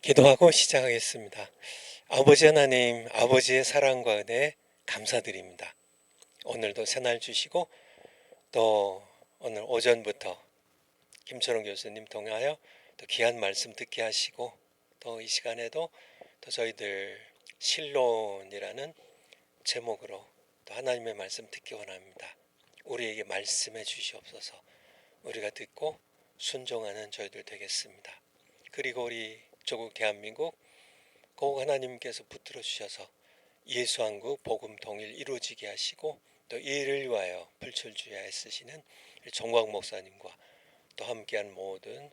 기도하고 시작하겠습니다. 아버지 하나님, 아버지의 사랑과 은혜 감사드립니다. 오늘도 새날 주시고 또 오늘 오전부터 김철웅 교수님 통하여 또 귀한 말씀 듣게 하시고 또 이 시간에도 또 저희들 신론이라는 제목으로 또 하나님의 말씀 듣기 원합니다. 우리에게 말씀해 주시옵소서. 우리가 듣고 순종하는 저희들 되겠습니다. 그리고 우리 조국 대한민국 꼭 하나님께서 붙들어 주셔서 예수한국 복음 통일 이루어지게 하시고 또 이 일을 위하여 불철주야에 쓰시는 정광 목사님과 또 함께한 모든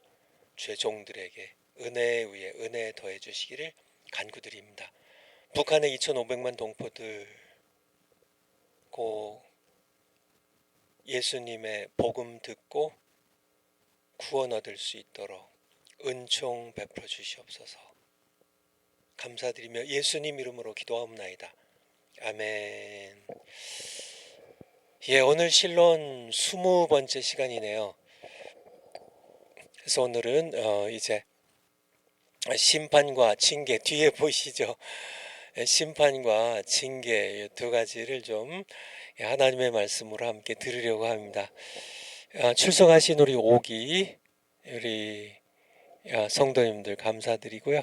죄종들에게 은혜 위에 은혜 더해 주시기를 간구드립니다. 북한의 2,500만 동포들 꼭 예수님의 복음 듣고 구원 얻을 수 있도록 은총 베풀어 주시옵소서. 감사드리며 예수님 이름으로 기도하옵나이다. 아멘. 예, 오늘 신론 20번째 시간이네요. 그래서 오늘은 이제 심판과 징계, 뒤에 보이시죠? 심판과 징계 두 가지를 좀 하나님의 말씀으로 함께 들으려고 합니다. 출석하신 우리 오기 우리 성도님들 감사드리고요.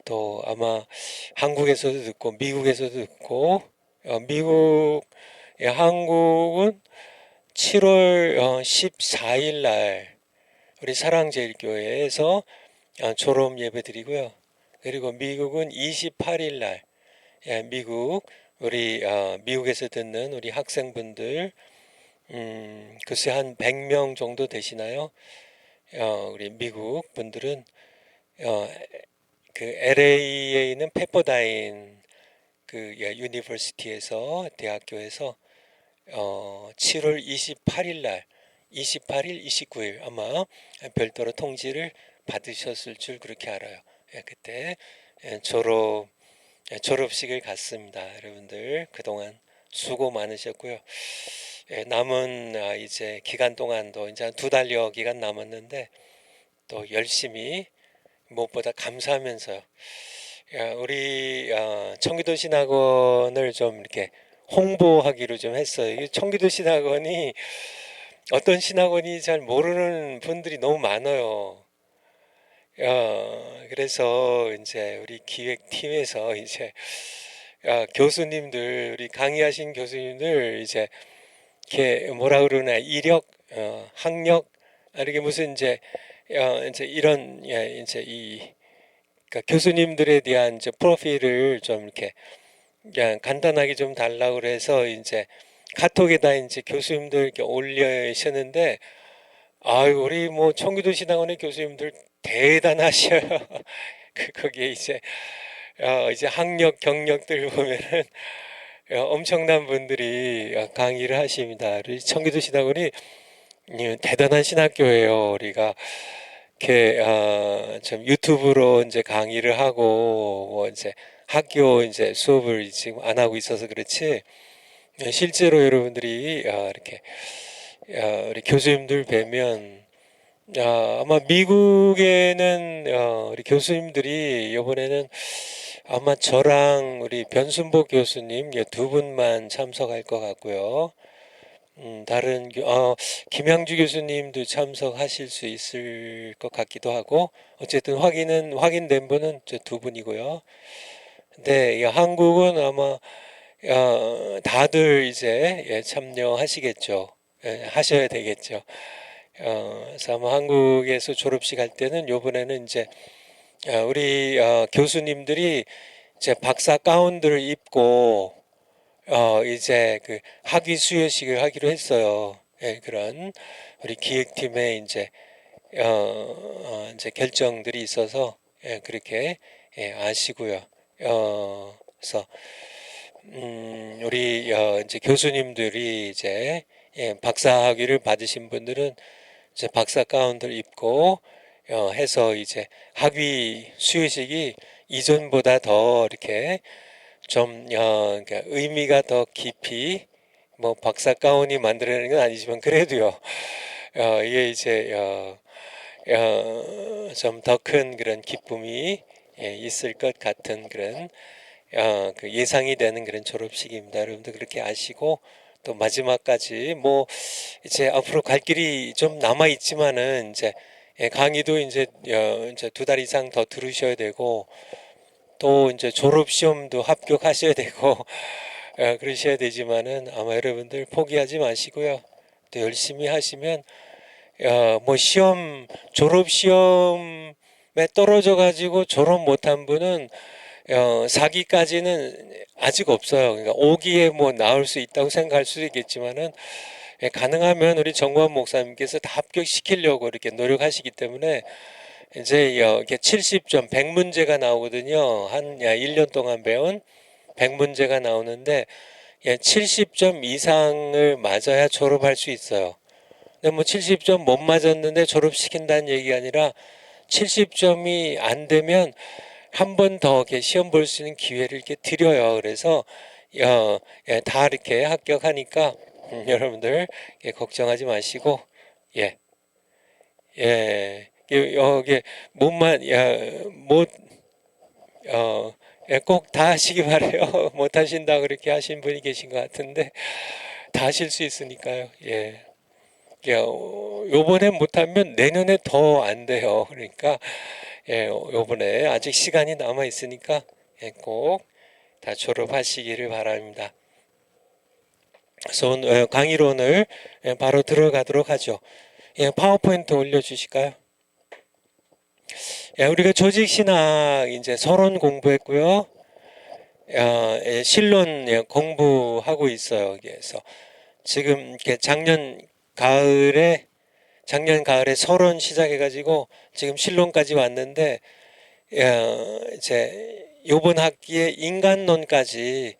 또 아마 한국에서도 듣고 미국에서도 듣고 한국은 7월 14일 날 우리 사랑제일교회에서 졸업 예배 드리고요. 그리고 미국은 28일 날 미국에서 듣는 우리 학생분들 글쎄 한 100명 정도 되시나요? 우리 미국 분들은 그 LA에 있는 페퍼다인 그 유니버시티에서 대학교에서 7월 28일 날 28일, 29일 아마 별도로 통지를 받으셨을 줄 그렇게 알아요. 그때 졸업식을 갔습니다. 여러분들 그동안 수고 많으셨고요. 남은 이제 기간 동안도 이제 한 2달여 기간 남았는데 또 열심히 무엇보다 감사하면서요. 우리 청기도 신학원을 좀 이렇게 홍보하기로 좀 했어요. 청기도 신학원이 어떤 신학원이 잘 모르는 분들이 너무 많아요. 그래서 이제 우리 기획팀에서 이제 교수님들, 우리 강의하신 교수님들 이제 이렇게 뭐라 그러나 이력, 학력, 이렇게 무슨 이제 이런 이제 그러니까 교수님들에 대한 이제 프로필을 좀 이렇게 그냥 간단하게 좀 달라고 그래서 이제 카톡에다 이제 교수님들 이렇게 올려셨는데 우리 뭐 청기도 신학원의 교수님들 대단하셔요. 거기에 이제 학력 경력들 보면은 엄청난 분들이 강의를 하십니다. 우리 청기도 신학원이 대단한 신학교예요. 우리가 이렇게 좀 유튜브로 이제 강의를 하고 뭐 이제 학교 이제 수업을 지금 안 하고 있어서 그렇지 실제로 여러분들이 이렇게 우리 교수님들 뵈면 아마 미국에는 우리 교수님들이 이번에는 아마 저랑 우리 변순복 교수님 두 분만 참석할 것 같고요. 다른 김양주 교수님도 참석하실 수 있을 것 같기도 하고 어쨌든 확인된 분은 두 분이고요. 근데 한국은 아마 다들 이제 참여하시겠죠. 하셔야 되겠죠. 그래서 아마 한국에서 졸업식 할 때는 요번에는 이제 우리 교수님들이 이제 박사 가운들을 입고 이제 그 학위 수여식을 하기로 했어요. 그런 우리 기획팀의 이제 결정들이 있어서 그렇게 아시고요. 그래서 우리 이제 교수님들이 이제 박사 학위를 받으신 분들은 이제 박사 가운들 입고 해서 이제 학위 수여식이 이전보다 더 이렇게 좀 그러니까 의미가 더 깊이 뭐 박사 가운이 만들어내는 건 아니지만 그래도요. 이게 이제 좀 더 큰 그런 기쁨이 있을 것 같은 그런 그 예상이 되는 그런 졸업식입니다. 여러분들 그렇게 아시고 또 마지막까지 뭐 이제 앞으로 갈 길이 좀 남아 있지만은 이제 강의도 이제 2달 이상 더 들으셔야 되고 또 이제 졸업 시험도 합격하셔야 되고 그러셔야 되지만은 아마 여러분들 포기하지 마시고요. 또 열심히 하시면 뭐 시험 졸업 시험에 떨어져 가지고 졸업 못한 분은 4기까지는 아직 없어요. 그러니까 5기에 뭐 나올 수 있다고 생각할 수도 있겠지만은 가능하면 우리 정관 목사님께서 다 합격시키려고 이렇게 노력하시기 때문에 이제 이렇게 70점 100문제가 나오거든요. 한 1년 동안 배운 100문제가 나오는데 70점 이상을 맞아야 졸업할 수 있어요. 근데 뭐 70점 못 맞았는데 졸업시킨다는 얘기가 아니라 70점이 안 되면 한 번 더 시험 볼 수 있는 기회를 이렇게 드려요. 그래서 다 이렇게 합격하니까 여러분들 걱정하지 마시고 예, 예, 여기 못만 꼭 다 하시기 바래요. 못 하신다 그렇게 하신 분이 계신 것 같은데 다 하실 수 있으니까요. 예. 요번에 못하면 내년에 더 안 돼요. 그러니까 요번에 아직 시간이 남아 있으니까 꼭 다 졸업하시기를 바랍니다. 그래서 강의로 오늘 바로 들어가도록 하죠. 파워포인트 올려주실까요? 우리가 조직신학 이제 서론 공부했고요. 신론 공부하고 있어요. 그래서 지금 이렇게 작년 가을에 서론 시작해가지고 지금 신론까지 왔는데 이제 요번 학기에 인간론까지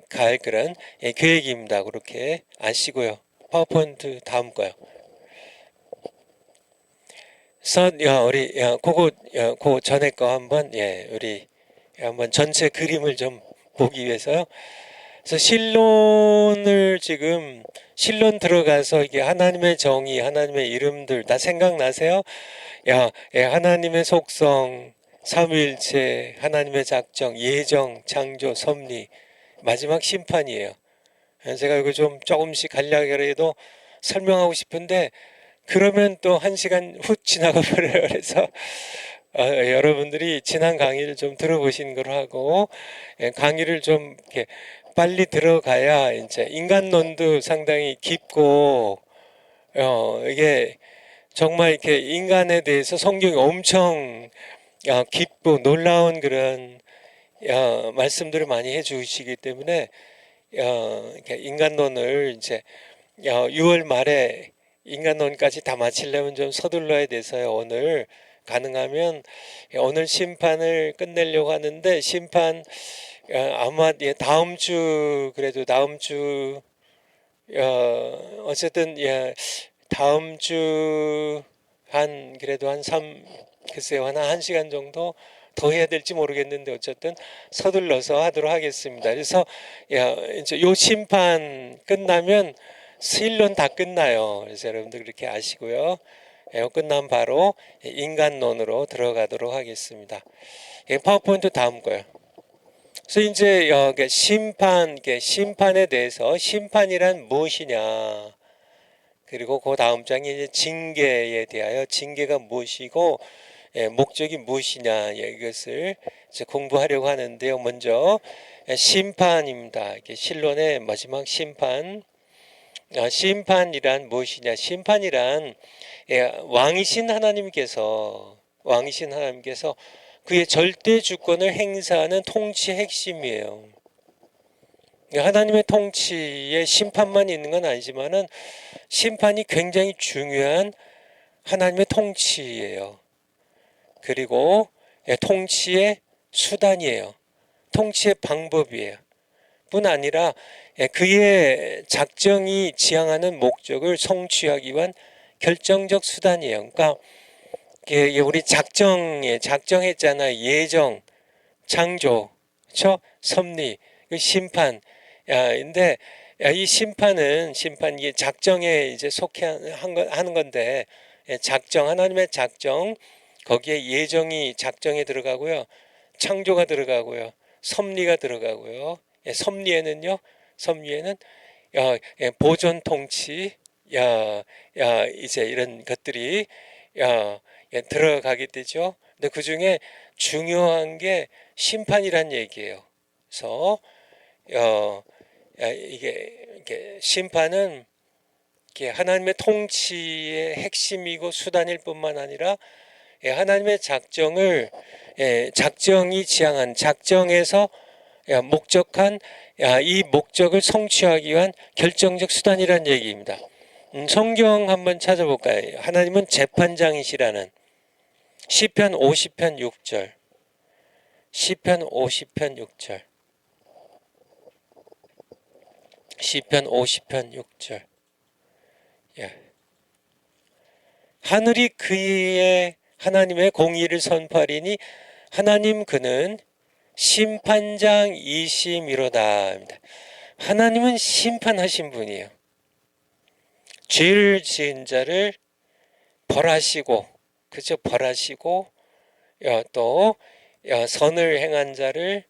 갈 그런 계획입니다. 그렇게 아시고요. 파워포인트 다음 거요. 그래서 우리 그거 전에 거 한번 우리 한번 전체 그림을 좀 보기 위해서요. 그래서 신론 들어가서 이게 하나님의 정의, 하나님의 이름들 다 생각나세요? 하나님의 속성, 삼위일체, 하나님의 작정, 예정, 창조, 섭리, 마지막 심판이에요. 제가 이거 좀 조금씩 간략하게라도 설명하고 싶은데 그러면 또 1시간 훅 지나가 버려요. 그래서 여러분들이 지난 강의를 좀 들어보신 걸 하고 강의를 좀 이렇게 빨리 들어가야 이제 인간론도 상당히 깊고 이게 정말 이렇게 인간에 대해서 성경이 엄청 깊고 놀라운 그런 말씀들을 많이 해주시기 때문에 이렇게 인간론을 이제 6월 말에 인간론까지 다 마치려면 좀 서둘러야 돼서요. 오늘 가능하면 오늘 심판을 끝내려고 하는데 심판 아마 다음 주 그래도 다음 주 어쨌든 다음 주 그래도 글쎄요 한 1시간 정도 더 해야 될지 모르겠는데 어쨌든 서둘러서 하도록 하겠습니다. 그래서 이제 요 심판 끝나면 신론 다 끝나요. 그래서 여러분들 그렇게 아시고요. 끝나면 바로 인간론으로 들어가도록 하겠습니다. 파워포인트 다음 거요. 그래서 이제 심판에 대해서 심판이란 무엇이냐 그리고 그 다음 장에 이제 징계에 대하여 징계가 무엇이고 목적이 무엇이냐 이것을 이제 공부하려고 하는데요. 먼저 심판입니다. 신론의 마지막 심판. 심판이란 무엇이냐? 심판이란 왕이신 하나님께서 그의 절대 주권을 행사하는 통치의 핵심이에요. 하나님의 통치에 심판만 있는 건 아니지만은 심판이 굉장히 중요한 하나님의 통치예요. 그리고 통치의 수단이에요. 통치의 방법이에요. 뿐 아니라 그의 작정이 지향하는 목적을 성취하기 위한 결정적 수단이에요. 그러니까 우리 작정했잖아요. 예정, 창조, 그렇죠? 섭리, 심판. 근데 이 심판이 작정에 이제 하는 건데 작정, 하나님의 작정, 거기에 예정이 작정에 들어가고요. 창조가 들어가고요. 섭리가 들어가고요. 섭리에는요. 섭리에는 보존 통치, 이제 이런 것들이 들어가게 되죠. 근데 그 중에 중요한 게 심판이란 얘기예요. 그래서 이게 심판은 이게 하나님의 통치의 핵심이고 수단일 뿐만 아니라 하나님의 작정이 지향한 작정에서 목적한 이 목적을 성취하기 위한 결정적 수단이라는 얘기입니다. 성경 한번 찾아볼까요? 하나님은 재판장이시라는 시편 50편 6절, 시편 50편 6절, 시편 50편 6절. 하늘이 그의 하나님의 공의를 선포하리니 하나님 그는 심판장이심이로다. 하나님은 심판하신 분이에요. 죄를 지은 자를 벌하시고, 그죠? 벌하시고, 또 선을 행한 자를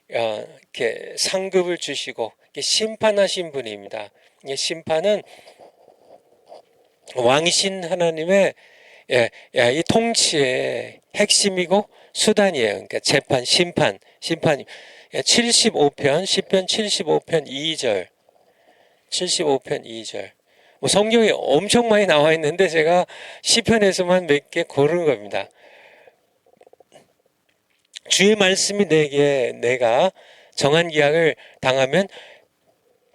이렇게 상급을 주시고 심판하신 분입니다. 심판은 왕이신 하나님의 이 통치의 핵심이고 수단이에요. 그러니까 재판, 심판. 75편, 시편 75편 2절, 75편 2절. 뭐 성경에 엄청 많이 나와 있는데 제가 시편에서만 몇 개 고른 겁니다. 주의 말씀이 내가 정한 기약을 당하면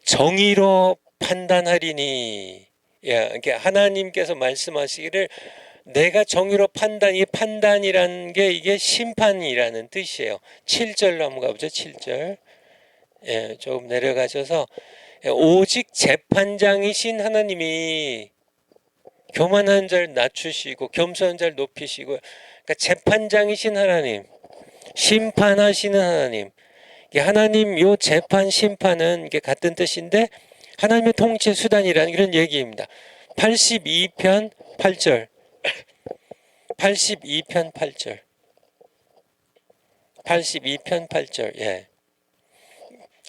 정의로 판단하리니. 그러니까 하나님께서 말씀하시기를 내가 정의로 이 판단이라는 게 이게 심판이라는 뜻이에요. 7절로 한번 가보죠. 7절. 조금 내려가셔서 오직 재판장이신 하나님이 교만한 자를 낮추시고 겸손한 자를 높이시고, 그러니까 재판장이신 하나님, 심판하시는 하나님. 하나님 요 재판 심판은 이게 같은 뜻인데 하나님의 통치 수단이라는 그런 얘기입니다. 82편 8절. 82편 8절. 82편 8절. 예.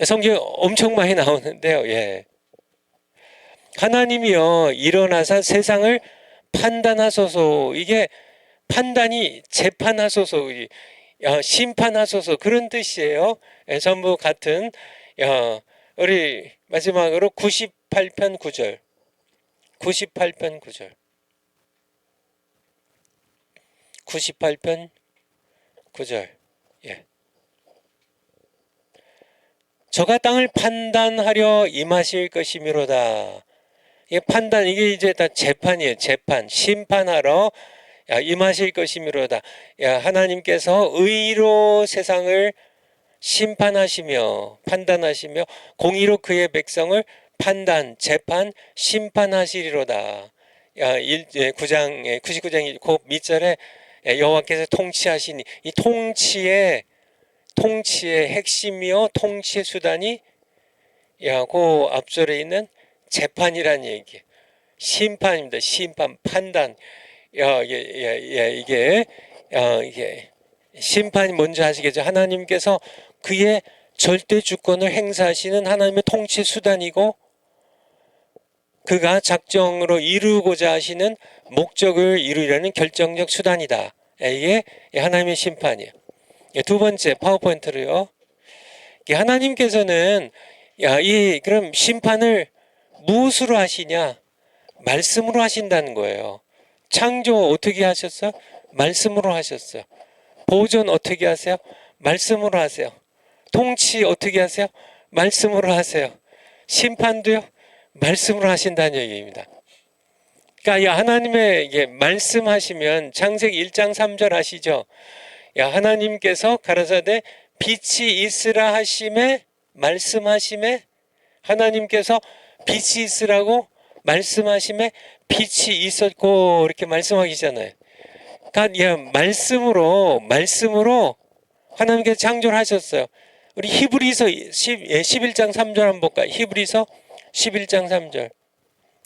성경 엄청 많이 나오는데요. 예. 하나님이요 일어나사 세상을 판단하소서. 이게 판단이 재판하소서, 심판하소서 그런 뜻이에요. 전부 같은. 우리 마지막으로 98편 9절. 98편 9절. 98편 9절. 예. 저가 땅을 판단하려 임하실 것이미로다. 이게 판단, 이게 이제 다 재판이에요. 재판, 심판하러 임하실 것이미로다. 하나님께서 의로 세상을 심판하시며 판단하시며 공의로 그의 백성을 판단, 재판, 심판하시리로다. 9장 99장 그 밑절에 여호와께서 통치하시니, 이 통치의 핵심이요 통치의 수단이 그 앞절에 있는 재판이라는 얘기예요. 심판입니다. 심판, 판단. 이게 심판이 뭔지 아시겠죠? 하나님께서 그의 절대 주권을 행사하시는 하나님의 통치 수단이고 그가 작정으로 이루고자 하시는 목적을 이루려는 결정적 수단이다. 이게 하나님의 심판이에요. 두 번째 파워포인트로요. 하나님께서는 그럼 심판을 무엇으로 하시냐? 말씀으로 하신다는 거예요. 창조 어떻게 하셨어? 말씀으로 하셨어요. 보존 어떻게 하세요? 말씀으로 하세요. 통치 어떻게 하세요? 말씀으로 하세요. 심판도요? 말씀으로 하신다는 얘기입니다. 그러니까 하나님의 말씀하시면 창세기 1장 3절 아시죠? 하나님께서 가라사대 빛이 있으라 하심에 말씀하심에 하나님께서 빛이 있으라고 말씀하심에 빛이 있었고 이렇게 말씀하시잖아요. 그러니까 말씀으로 하나님께서 창조를 하셨어요. 우리 히브리서 11장 3절 한번 볼까요? 히브리서 11장 3절.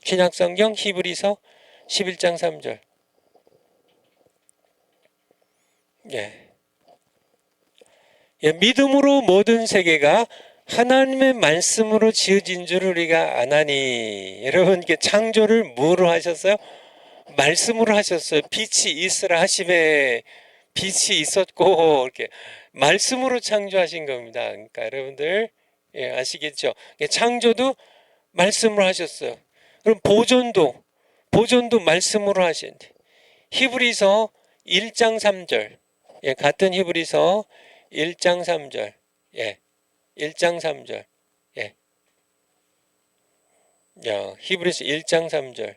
신약성경 히브리서 11장 3절. 믿음으로 모든 세계가 하나님의 말씀으로 지어진 줄 우리가 아나니. 여러분, 창조를 뭐로 하셨어요? 말씀으로 하셨어요. 빛이 있으라 하심에 빛이 있었고, 이렇게 말씀으로 창조하신 겁니다. 그러니까 여러분들 아시겠죠? 창조도 말씀으로 하셨어요. 그럼 보존도 말씀으로 하신대. 히브리서 1장 3절. 같은 히브리서 1장 3절. 1장 3절. 히브리서 1장 3절.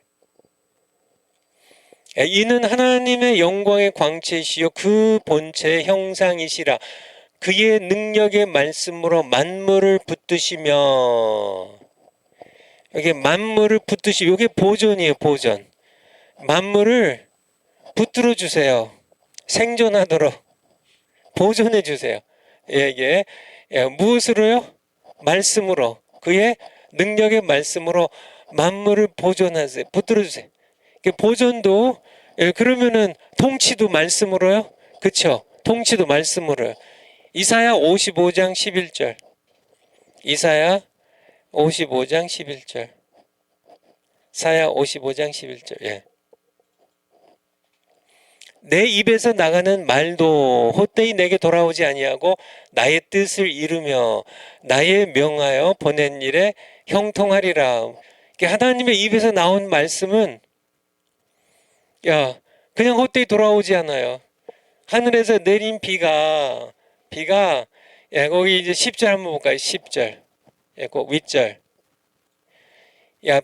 이는 하나님의 영광의 광채시요 그 본체의 형상이시라. 그의 능력의 말씀으로 만물을 붙드시며. 여기 만물을 붙드시고, 이게 보존이에요. 보존. 만물을 붙들어 주세요. 생존하도록 보존해 주세요. 이게 무엇으로요? 말씀으로. 그의 능력의 말씀으로 만물을 보존하세요. 붙들어 주세요. 보존도, 그러면은 통치도 말씀으로요? 그쵸? 통치도 말씀으로요. 이사야 55장 11절. 이사야 55장 11절. 사야 55장 11절. 내 입에서 나가는 말도 헛되이 내게 돌아오지 아니하고 나의 뜻을 이루며 나의 명하여 보낸 일에 형통하리라. 하나님의 입에서 나온 말씀은 그냥 헛되이 돌아오지 않아요. 하늘에서 내린 비가 거기 이제 10절 한번 볼까요? 10절. 그 윗절.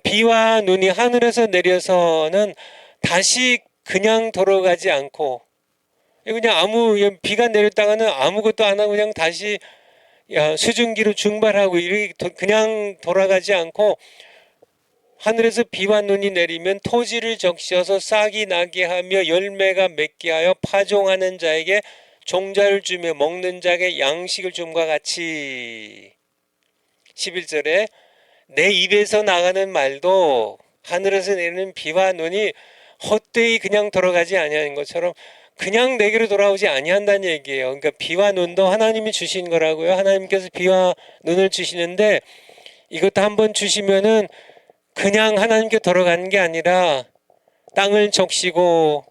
비와 눈이 하늘에서 내려서는 다시 그냥 돌아가지 않고, 그냥 비가 내렸다가는 아무것도 안 하고 그냥 다시 수증기로 증발하고 이렇게 그냥 돌아가지 않고, 하늘에서 비와 눈이 내리면 토지를 적셔서 싹이 나게 하며 열매가 맺게 하여 파종하는 자에게 종자를 주며 먹는 자에게 양식을 줌과 같이. 11절에 내 입에서 나가는 말도 하늘에서 내리는 비와 눈이 헛되이 그냥 돌아가지 아니하는 것처럼 그냥 내게로 돌아오지 아니한다는 얘기예요. 그러니까 비와 눈도 하나님이 주신 거라고요. 하나님께서 비와 눈을 주시는데 이것도 한번 주시면은 그냥 하나님께 돌아가는 게 아니라 땅을 적시고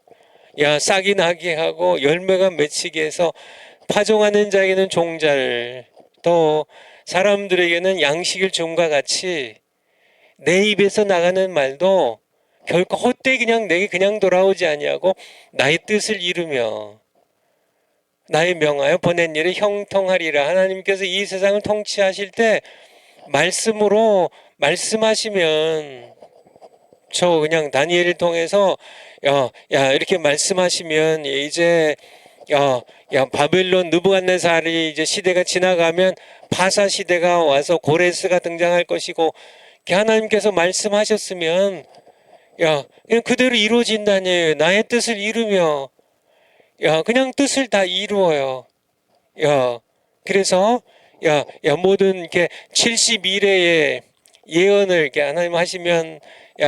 싹이 나게 하고 열매가 맺히게 해서 파종하는 자에게는 종자를, 또 사람들에게는 양식을 줌과 같이 내 입에서 나가는 말도 결코 헛되이 그냥 내게 그냥 돌아오지 아니하고 나의 뜻을 이루며 나의 명하여 보낸 일에 형통하리라. 하나님께서 이 세상을 통치하실 때 말씀으로 말씀하시면, 저 그냥 다니엘을 통해서 이렇게 말씀하시면 이제 바벨론 느부갓네살이 이제 시대가 지나가면 바사 시대가 와서 고레스가 등장할 것이고, 하나님께서 말씀하셨으면 그냥 그대로 이루어진다니. 나의 뜻을 이루며 그냥 뜻을 다 이루어요. 그래서 모든 이렇게 70일의 예언을 이렇게 하나님 하시면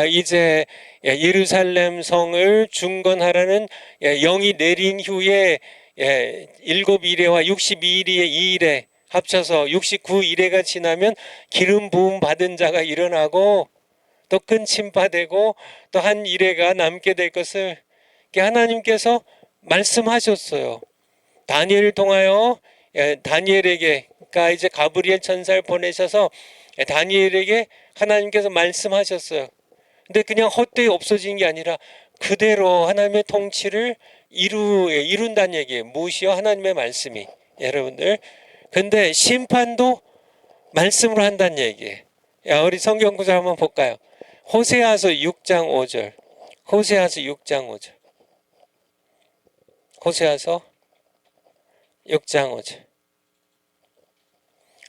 이제 예루살렘 성을 중건하라는 영이 내린 후에 7일에와 62일의 2일에 합쳐서 69일에가 지나면 기름 부음 받은 자가 일어나고 또 끊침받고 또 한 일회가 남게 될 것을 하나님께서 말씀하셨어요. 다니엘을 통하여 다니엘에게, 그러니까 이제 가브리엘 천사를 보내셔서 다니엘에게 하나님께서 말씀하셨어요. 근데 그냥 헛되이 없어진 게 아니라 그대로 하나님의 통치를 이룬다는 얘기예요. 무엇이요? 하나님의 말씀이. 여러분들, 근데 심판도 말씀으로 한다는 얘기예요. 우리 성경 구절 한번 볼까요? 호세아서 6장 5절. 호세아서 6장 5절. 호세아서 6장 5절.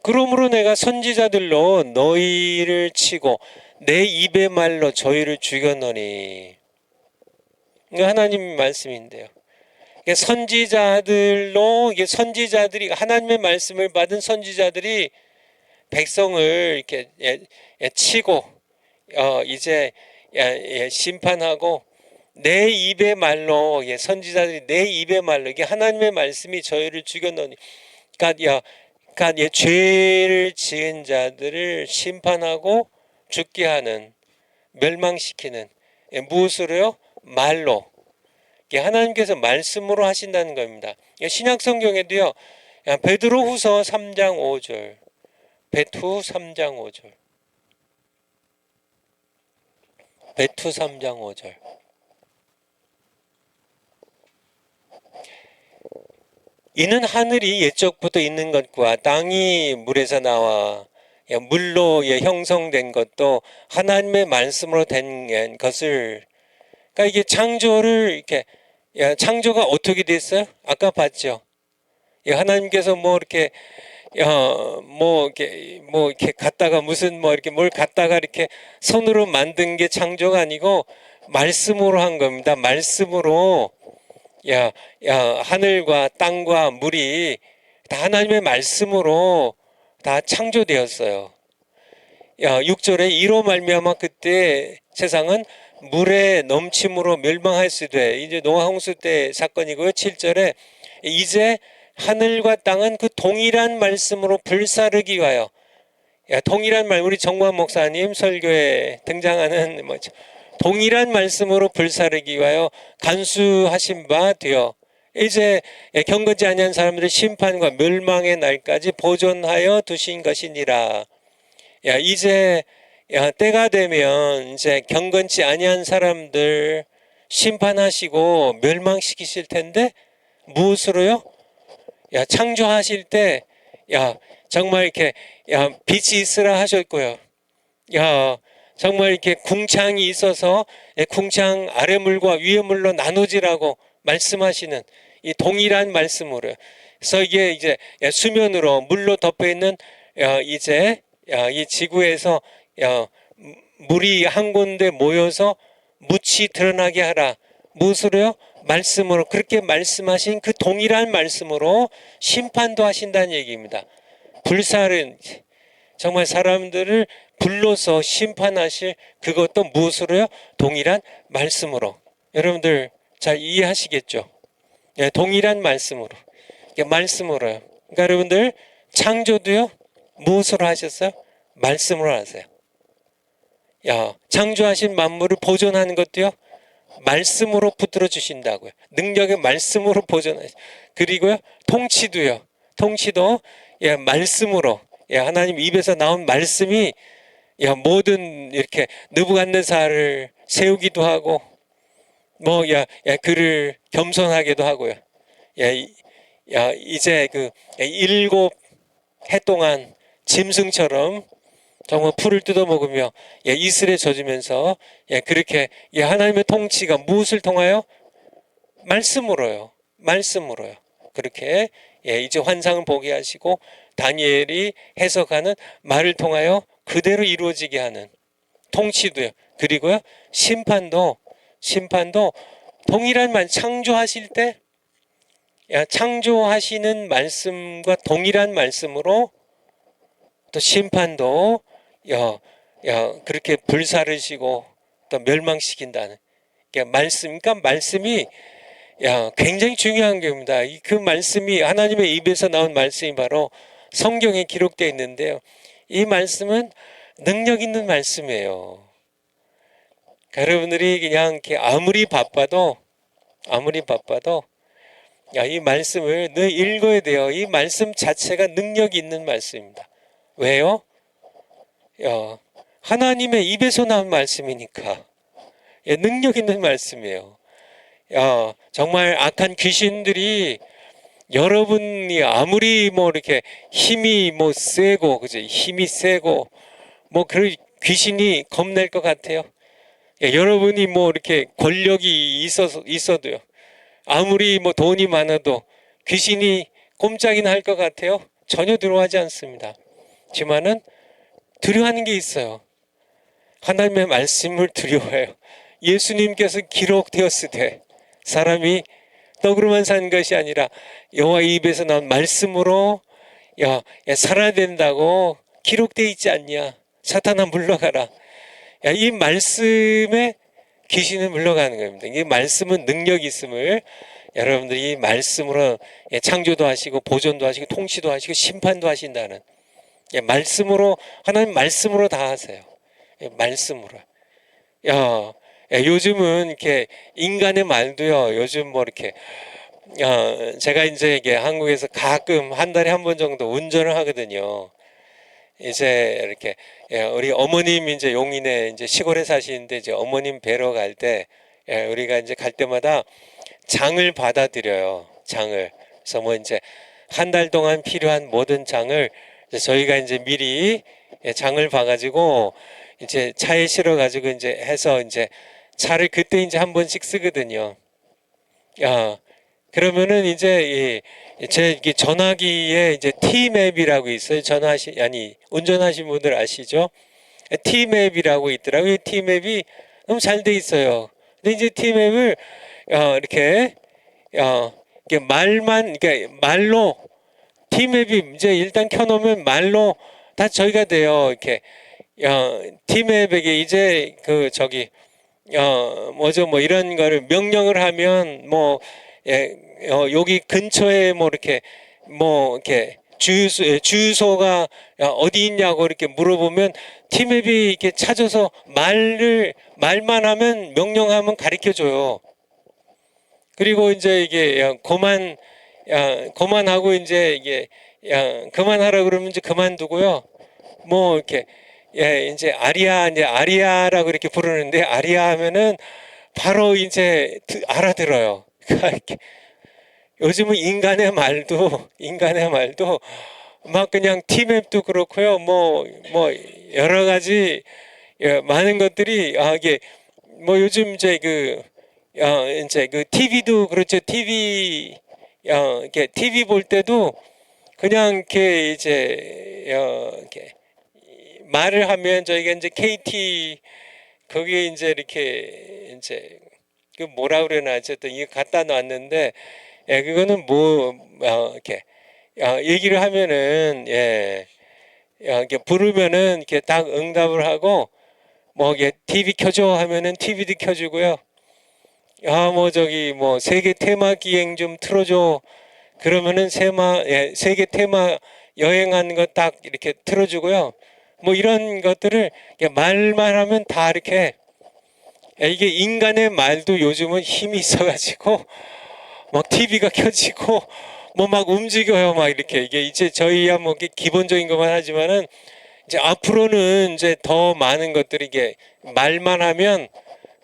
그러므로 내가 선지자들로 너희를 치고 내 입의 말로 저희를 죽였노니. 이거 하나님 말씀인데요. 선지자들로, 이게 선지자들이, 하나님의 말씀을 받은 선지자들이 백성을 이렇게 치고 이제 심판하고 내 입의 말로, 선지자들이 내 입의 말로, 이게 하나님의 말씀이 저희를 죽여넣으니, 그러니까 죄를 지은 자들을 심판하고 죽게 하는, 멸망시키는, 무엇으로요? 말로. 하나님께서 말씀으로 하신다는 겁니다. 신약 성경에도요, 베드로후서 3장 5절, 베투 3장 5절, 베투 3장 5절. 이는 하늘이 옛적부터 있는 것과 땅이 물에서 나와 물로 형성된 것도 하나님의 말씀으로 된 것을, 그러니까 이게 창조를 이렇게, 창조가 어떻게 됐어요? 아까 봤죠. 하나님께서 이렇게 갖다가 이렇게 뭘 갖다가 이렇게 손으로 만든 게 창조가 아니고 말씀으로 한 겁니다. 말씀으로. 하늘과 땅과 물이 다 하나님의 말씀으로 다 창조되었어요. 6절에 이로 말미암아 그때 세상은 물의 넘침으로 멸망하였으되, 이제 노아 홍수 때 사건이고요. 7절에 이제 하늘과 땅은 그 동일한 말씀으로 불사르기 위하여, 동일한 말, 우리 정관 목사님 설교에 등장하는 동일한 말씀으로 불사르기 위하여 간수하신 바 되어 이제 경건치 아니한 사람들의 심판과 멸망의 날까지 보존하여 두신 것이니라. 이제 때가 되면 이제 경건치 아니한 사람들 심판하시고 멸망시키실 텐데, 무엇으로요? 창조하실 때 정말 이렇게 빛이 있으라 하셨고요. 정말 이렇게 궁창이 있어서 궁창 아래 물과 위에 물로 나누지라고 말씀하시는 이 동일한 말씀으로, 그래서 이게 이제 수면으로 물로 덮여 있는 이제 이 지구에서 물이 한 군데 모여서 묻이 드러나게 하라. 무엇으로요? 말씀으로. 그렇게 말씀하신 그 동일한 말씀으로 심판도 하신다는 얘기입니다. 불사른, 정말 사람들을 불러서 심판하실, 그것도 무엇으로요? 동일한 말씀으로. 여러분들 잘 이해하시겠죠? 동일한 말씀으로. 말씀으로요. 그러니까 여러분들 창조도요, 무엇으로 하셨어요? 말씀으로 하세요. 창조하신 만물을 보존하는 것도요, 말씀으로 붙들어 주신다고요. 능력의 말씀으로 보존하시. 그리고요, 통치도 말씀으로, 하나님 입에서 나온 말씀이 모든 이렇게 느부갓네살을 세우기도 하고, 그를 겸손하게도 하고요. 이제 그 7해 동안 짐승처럼 정말 풀을 뜯어 먹으며 이슬에 젖으면서 그렇게 하나님의 통치가 무엇을 통하여? 말씀으로요. 그렇게 이제 환상을 보게 하시고 다니엘이 해석하는 말을 통하여 그대로 이루어지게 하는 통치도요. 그리고요, 심판도 동일한 말, 창조하실 때 창조하시는 말씀과 동일한 말씀으로 또 심판도 그렇게 불사르시고 또 멸망시킨다는 그러니까 말씀이 굉장히 중요한 겁니다. 그 말씀이 하나님의 입에서 나온 말씀이 바로 성경에 기록되어 있는데요. 이 말씀은 능력 있는 말씀이에요. 여러분들이 그냥 이렇게 아무리 바빠도 이 말씀을 늘 읽어야 돼요. 이 말씀 자체가 능력이 있는 말씀입니다. 왜요? 하나님의 입에서 나온 말씀이니까 능력 있는 말씀이에요. 정말 악한 귀신들이 여러분이 아무리 이렇게 힘이 세고, 그죠? 힘이 세고, 그 귀신이 겁낼 것 같아요. 여러분이 이렇게 권력이 있어도요. 아무리 돈이 많아도 귀신이 꼼짝이나 할 것 같아요? 전혀 두려워하지 않습니다. 하지만은 두려워하는 게 있어요. 하나님의 말씀을 두려워해요. 예수님께서 기록되었을 때 사람이 떡으로만 사는 것이 아니라 여호와의 입에서 나온 말씀으로 살아야 된다고 기록되어 있지 않냐. 사탄아 물러가라. 이 말씀에 귀신은 물러가는 겁니다. 이게 말씀은 능력이 있음을 여러분들이 말씀으로 창조도 하시고 보존도 하시고 통치도 하시고 심판도 하신다는 말씀으로 하나님 말씀으로 다 하세요. 말씀으로. 요즘은 이렇게 인간의 말도요. 요즘 뭐 이렇게 제가 이제 이게 한국에서 가끔 한 달에 한 번 정도 운전을 하거든요. 이제 이렇게 우리 어머님 이제 용인에 이제 시골에 사시는데 이제 어머님 뵈러 갈 때 우리가 이제 갈 때마다 장을 받아들여요. 장을. 그래서 뭐 이제 한 달 동안 필요한 모든 장을 이제 저희가 이제 미리 장을 봐가지고 이제 차에 실어가지고 이제 해서 이제 차를 그때 이제 한 번씩 쓰거든요. 그러면은 이제 제 전화기에 이제 T맵이라고 있어요. 운전하신 분들 아시죠? T맵이라고 있더라고요. T맵이 너무 잘 돼 있어요. 근데 이제 T맵을 이렇게 말로 T맵이 이제 일단 켜놓으면 말로 다 저희가 돼요. 이렇게 T맵에게 이제 뭐죠 뭐 이런 거를 명령을 하면 뭐 여기 근처에 뭐 이렇게 주소가 어디 있냐고 이렇게 물어보면 T맵이 이렇게 찾아서 말만 하면 명령하면 가르쳐 줘요. 그리고 이제 이게 그만하고 이제 이게 그만하라 그러면 이제 그만두고요. 뭐 이렇게 이제 아리아라고 이렇게 부르는데 아리아 하면은 바로 이제 알아들어요. 이렇게 요즘은 인간의 말도 막 그냥 T맵도 그렇고요. 뭐 여러 가지 많은 것들이 이게 뭐 요즘 이제 이제 TV도 그렇죠. 이렇게 TV 볼 때도 그냥 이렇게 이제 이렇게 말을 하면 저희가 이제 KT 거기에 이제 이렇게 이제 뭐라 그러나 어쨌든 이거 갖다 놨는데 그거는 뭐 이렇게 얘기를 하면은 이렇게 부르면은 이렇게 딱 응답을 하고 뭐 이게 TV 켜줘 하면은 TV도 켜주고요. 뭐 뭐 세계 테마 기행 좀 틀어줘 그러면은 세계 테마 여행한 거 딱 이렇게 틀어주고요. 뭐 이런 것들을 말만 하면 다 이렇게 이게 인간의 말도 요즘은 힘이 있어가지고 막 TV가 켜지고 뭐 막 움직여요. 막 이렇게 이게 이제 저희야 뭐 기본적인 것만 하지만은 이제 앞으로는 이제 더 많은 것들이 이게 말만 하면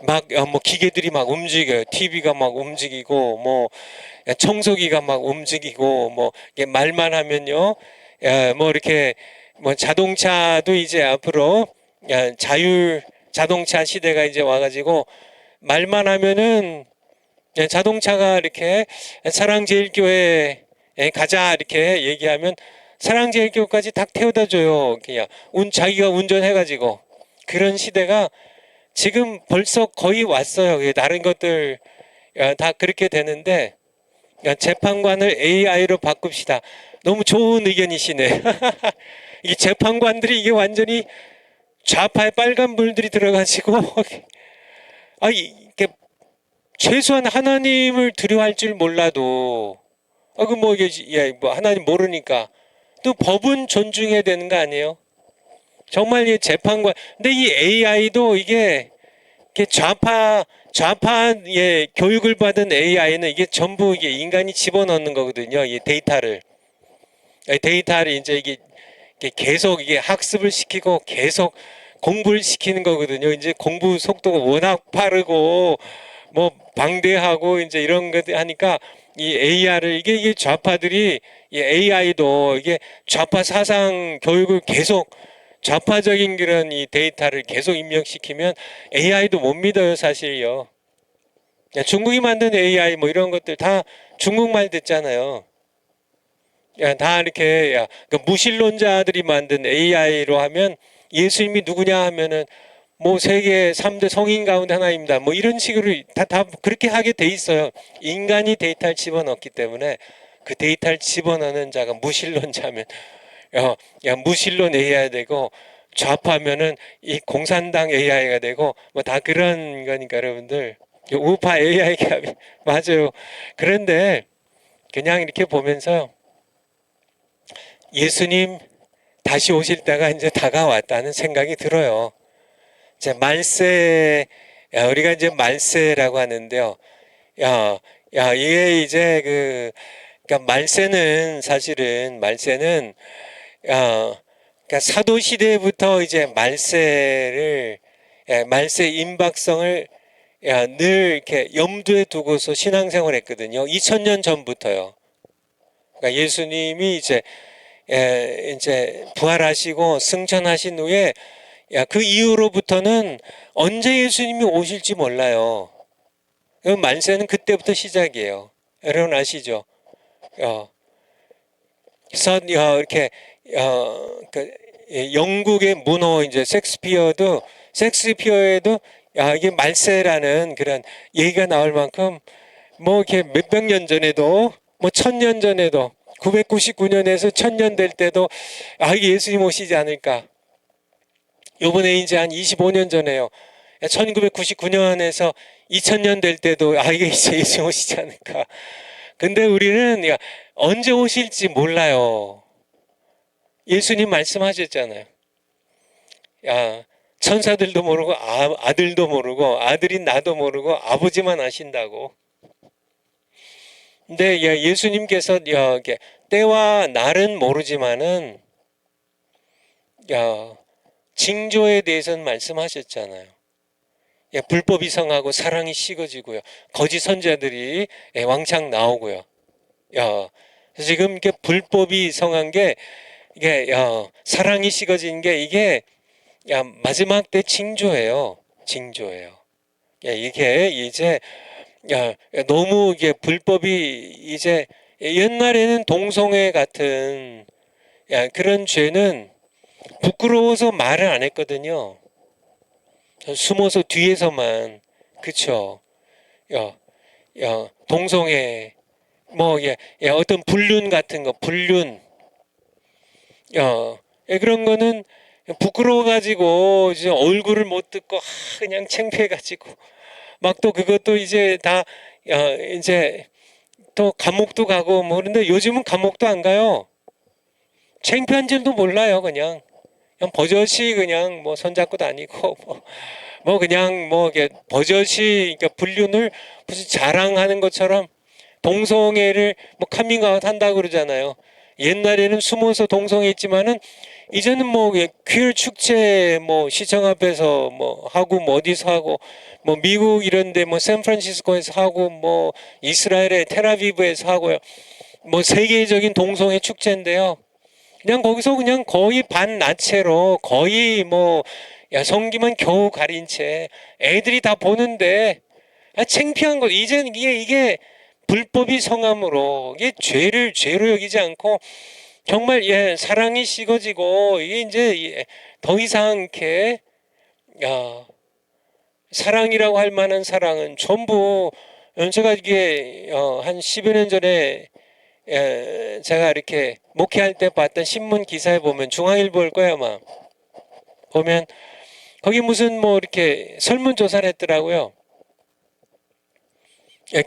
막 뭐 기계들이 막 움직여요. TV가 막 움직이고 뭐 청소기가 막 움직이고 뭐 이게 말만 하면요. 뭐 이렇게 뭐 자동차도 이제 앞으로 자율 자동차 시대가 이제 와가지고 말만 하면은 자동차가 이렇게 사랑제일교회에 가자 이렇게 얘기하면 사랑제일교회까지 딱 태워다 줘요. 그냥 자기가 운전해가지고 그런 시대가 지금 벌써 거의 왔어요. 다른 것들 다 그렇게 되는데 재판관을 AI로 바꿉시다. 너무 좋은 의견이시네. 이 재판관들이 이게 완전히 좌파의 빨간불들이 들어가지고 이게 최소한 하나님을 두려워할 줄 몰라도 이게 뭐 하나님 모르니까 또 법은 존중해야 되는 거 아니에요? 정말 이 재판관 근데 이 AI도 이게 좌파의 교육을 받은 AI는 이게 전부 이게 인간이 집어넣는 거거든요. 이 데이터를 이제 이게 계속 이게 학습을 시키고 계속 공부를 시키는 거거든요. 이제 공부 속도가 워낙 빠르고 뭐 방대하고 이제 이런 것 하니까 이 AI를 이게 좌파들이 이 AI도 이게 좌파 사상 교육을 계속 좌파적인 그런 이 데이터를 계속 입력시키면 AI도 못 믿어요, 사실요. 중국이 만든 AI 뭐 이런 것들 다 중국말 듣잖아요. 다 이렇게 무신론자들이 만든 AI로 하면 예수님이 누구냐 하면은 뭐 세계 3대 성인 가운데 하나입니다. 뭐 이런 식으로 다 그렇게 하게 돼 있어요. 인간이 데이터를 집어넣기 때문에 그 데이터를 집어넣는 자가 무신론자면 무신론 AI 되고 좌파면은 이 공산당 AI가 되고 뭐 다 그런 거니까 여러분들 우파 AI가 맞아요. 그런데 그냥 이렇게 보면서 예수님 다시 오실 때가 이제 다가왔다는 생각이 들어요. 이제 말세, 우리가 이제 말세라고 하는데요. 야, 이게 이제 그러니까 말세는 사실은 말세는 그러니까 사도 시대부터 이제 말세 임박성을 늘 이렇게 염두에 두고서 신앙생활했거든요. 2000년 전부터요. 그러니까 예수님이 이제 부활하시고 승천하신 후에 그 이후로부터는 언제 예수님이 오실지 몰라요. 만세는 그때부터 시작이에요. 여러분 아시죠? 이렇게 영국의 문호 이제 섹스피어에도 이게 말세라는 그런 얘기가 나올 만큼 뭐 이렇게 몇백 년 전에도 뭐 1000년 전에도 999년에서 1000년 될 때도 이게 예수님 오시지 않을까. 요번에 이제 한 25년 전에요. 1999년에서 2000년 될 때도 이게 이제 예수님 오시지 않을까. 근데 우리는 언제 오실지 몰라요. 예수님 말씀하셨잖아요. 천사들도 모르고 아들도 모르고 아들인 나도 모르고 아버지만 아신다고. 근데 예수님께서 때와 날은 모르지만은 징조에 대해서는 말씀하셨잖아요. 불법이 성하고 사랑이 식어지고요. 거짓 선지자들이 왕창 나오고요. 지금 이렇게 불법이 성한 게 이게 사랑이 식어진 게 이게 마지막 때 징조예요. 징조예요. 이게 이제 너무 이게 불법이 이제 옛날에는 동성애 같은 그런 죄는 부끄러워서 말을 안 했거든요. 숨어서 뒤에서만 그쵸. 동성애 뭐 어떤 불륜 같은 거 불륜 그런 거는 부끄러워가지고 이제 얼굴을 못 듣고 그냥 창피해가지고 막 또 그것도 이제 다 이제 또 감옥도 가고 뭐 그런데 요즘은 감옥도 안 가요. 창피한 줄도 몰라요. 그냥 버젓이 그냥 뭐 손잡고 다니고 뭐 그냥 뭐 이게 버젓이 그러니까 불륜을 무슨 자랑하는 것처럼 동성애를 뭐 카밍아웃 한다고 그러잖아요. 옛날에는 숨어서 동성애했지만은 이제는 뭐 퀴어 축제 뭐 시청 앞에서 뭐 하고 뭐 어디서 하고 뭐 미국 이런데 뭐 샌프란시스코에서 하고 뭐 이스라엘의 텔아비브에서 하고요. 뭐 세계적인 동성애 축제인데요. 그냥 거기서 그냥 거의 반나체로 거의 뭐 성기만 겨우 가린 채 애들이 다 보는데 창피한 거 이제는 이게 불법이 성함으로 이게 죄를 죄로 여기지 않고 정말 사랑이 식어지고 이게 이제 더 이상 이렇게 사랑이라고 할 만한 사랑은 전부 제가 이게 한 10여 년 전에 제가 이렇게 목회할 때 봤던 신문 기사에 보면 중앙일보일 거예요 아마 보면 거기 무슨 뭐 이렇게 설문조사를 했더라고요.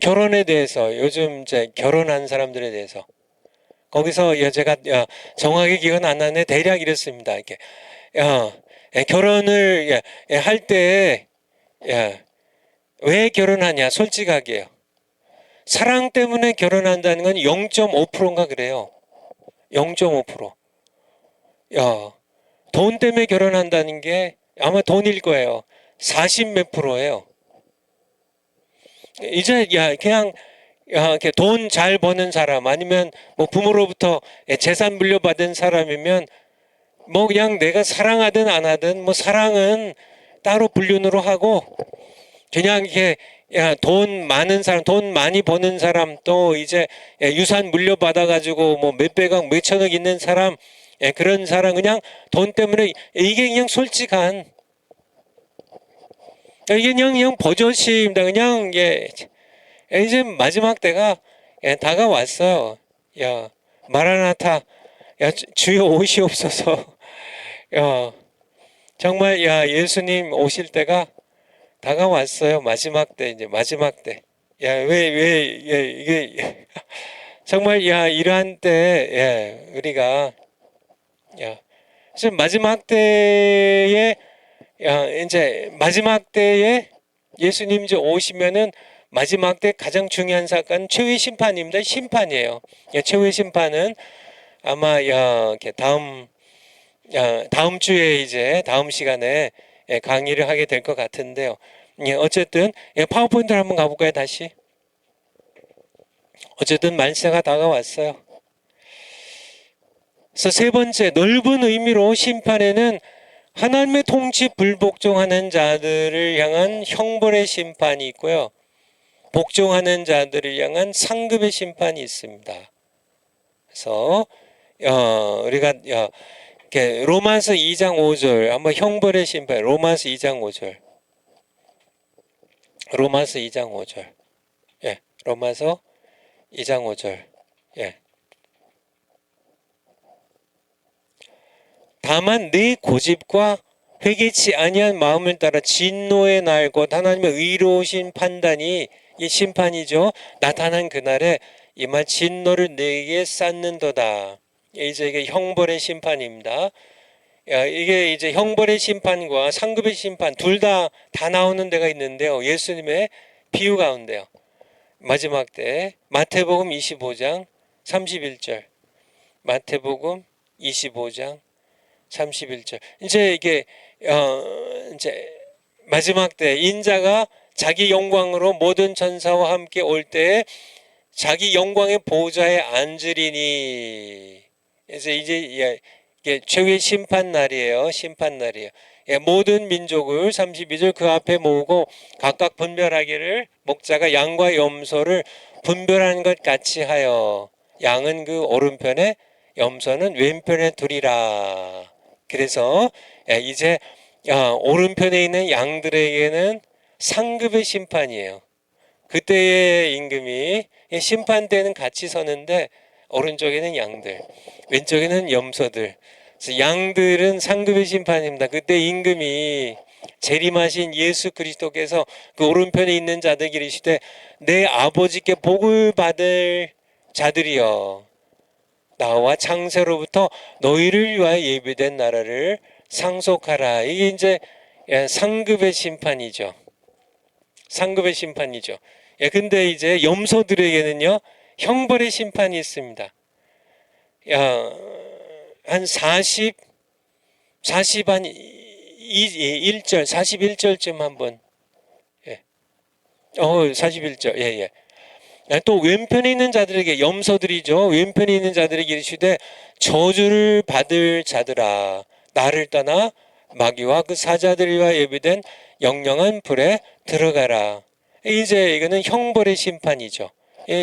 결혼에 대해서 요즘 이제 결혼한 사람들에 대해서 거기서 제가 정확히 기억은 안 나는데 대략 이랬습니다. 이렇게 결혼을 할 때 왜 결혼하냐 솔직하게요. 사랑 때문에 결혼한다는 건 0.5%인가 그래요. 0.5%. 돈 때문에 결혼한다는 게 아마 돈일 거예요. 40 몇 프로예요. 이제 그냥 이렇게 돈 잘 버는 사람 아니면 뭐 부모로부터 재산 물려받은 사람이면 뭐 그냥 내가 사랑하든 안 하든 뭐 사랑은 따로 불륜으로 하고 그냥 이렇게 돈 많은 사람, 돈 많이 버는 사람 또 이제 유산 물려받아 가지고 뭐 몇백억, 몇천억 있는 사람 그런 사람 그냥 돈 때문에 이게 그냥 솔직한 이게 그냥 버젓입니다. 그냥 이제 마지막 때가 다가왔어요. 마라나타, 주여 오시옵소서. 정말 예수님 오실 때가 다가왔어요. 마지막 때, 이제 마지막 때. 이게 정말 이러한 때 우리가 지금 마지막 때에 이제 마지막 때에 예수님 이제 오시면은 마지막 때 가장 중요한 사건 최후의 심판입니다. 심판이에요. 최후의 심판은 아마 이렇게 다음 주에 이제 다음 시간에 강의를 하게 될 것 같은데요. 어쨌든 파워포인트를 한번 가볼까요? 다시. 어쨌든 말세가 다가왔어요. 그래서 세 번째, 넓은 의미로 심판에는 하나님의 통치 불복종하는 자들을 향한 형벌의 심판이 있고요. 복종하는 자들을 향한 상급의 심판이 있습니다. 그래서 우리가 이렇게 로마서 2장 5절 한번 형벌의 심판, 로마서 2장 5절, 로마서 2장 5절, 로마서 2장 5절, 다만 네 고집과 회개치 아니한 마음을 따라 진노의 날 곧 하나님의 의로우신 판단이 이 심판이죠. 나타난 그날에 이만 진노를 내게 쌓는도다. 이제 이게 형벌의 심판입니다. 이게 이제 형벌의 심판과 상급의 심판 둘 다 나오는 데가 있는데요. 예수님의 비유 가운데요. 마지막 때 마태복음 25장 31절, 마태복음 25장 31절. 이제 이게 이제 마지막 때 인자가 자기 영광으로 모든 천사와 함께 올 때에 자기 영광의 보좌에 앉으리니. 그래서 이제 이게 최후의 심판 날이에요. 심판 날이에요. 모든 민족을 32절 그 앞에 모으고 각각 분별하기를 목자가 양과 염소를 분별하는 것 같이 하여 양은 그 오른편에 염소는 왼편에 두리라. 그래서 이제 오른편에 있는 양들에게는 상급의 심판이에요. 그때의 임금이 심판 때는 같이 서는데 오른쪽에는 양들, 왼쪽에는 염소들. 그래서 양들은 상급의 심판입니다. 그때 임금이 재림하신 예수 그리스도께서 그 오른편에 있는 자들에게 이르시되 내 아버지께 복을 받을 자들이여 나와 창세로부터 너희를 위하여 예비된 나라를 상속하라. 이게 이제 상급의 심판이죠. 상급의 심판이죠. 근데 이제 염소들에게는요 형벌의 심판이 있습니다. 한 41절 41절쯤 한번 41절 또 왼편에 있는 자들에게 염소들이죠. 왼편에 있는 자들에게 이르시되 저주를 받을 자들아 나를 떠나 마귀와 그 사자들과 예비된 영영한 불에 들어가라. 이제 이거는 형벌의 심판이죠.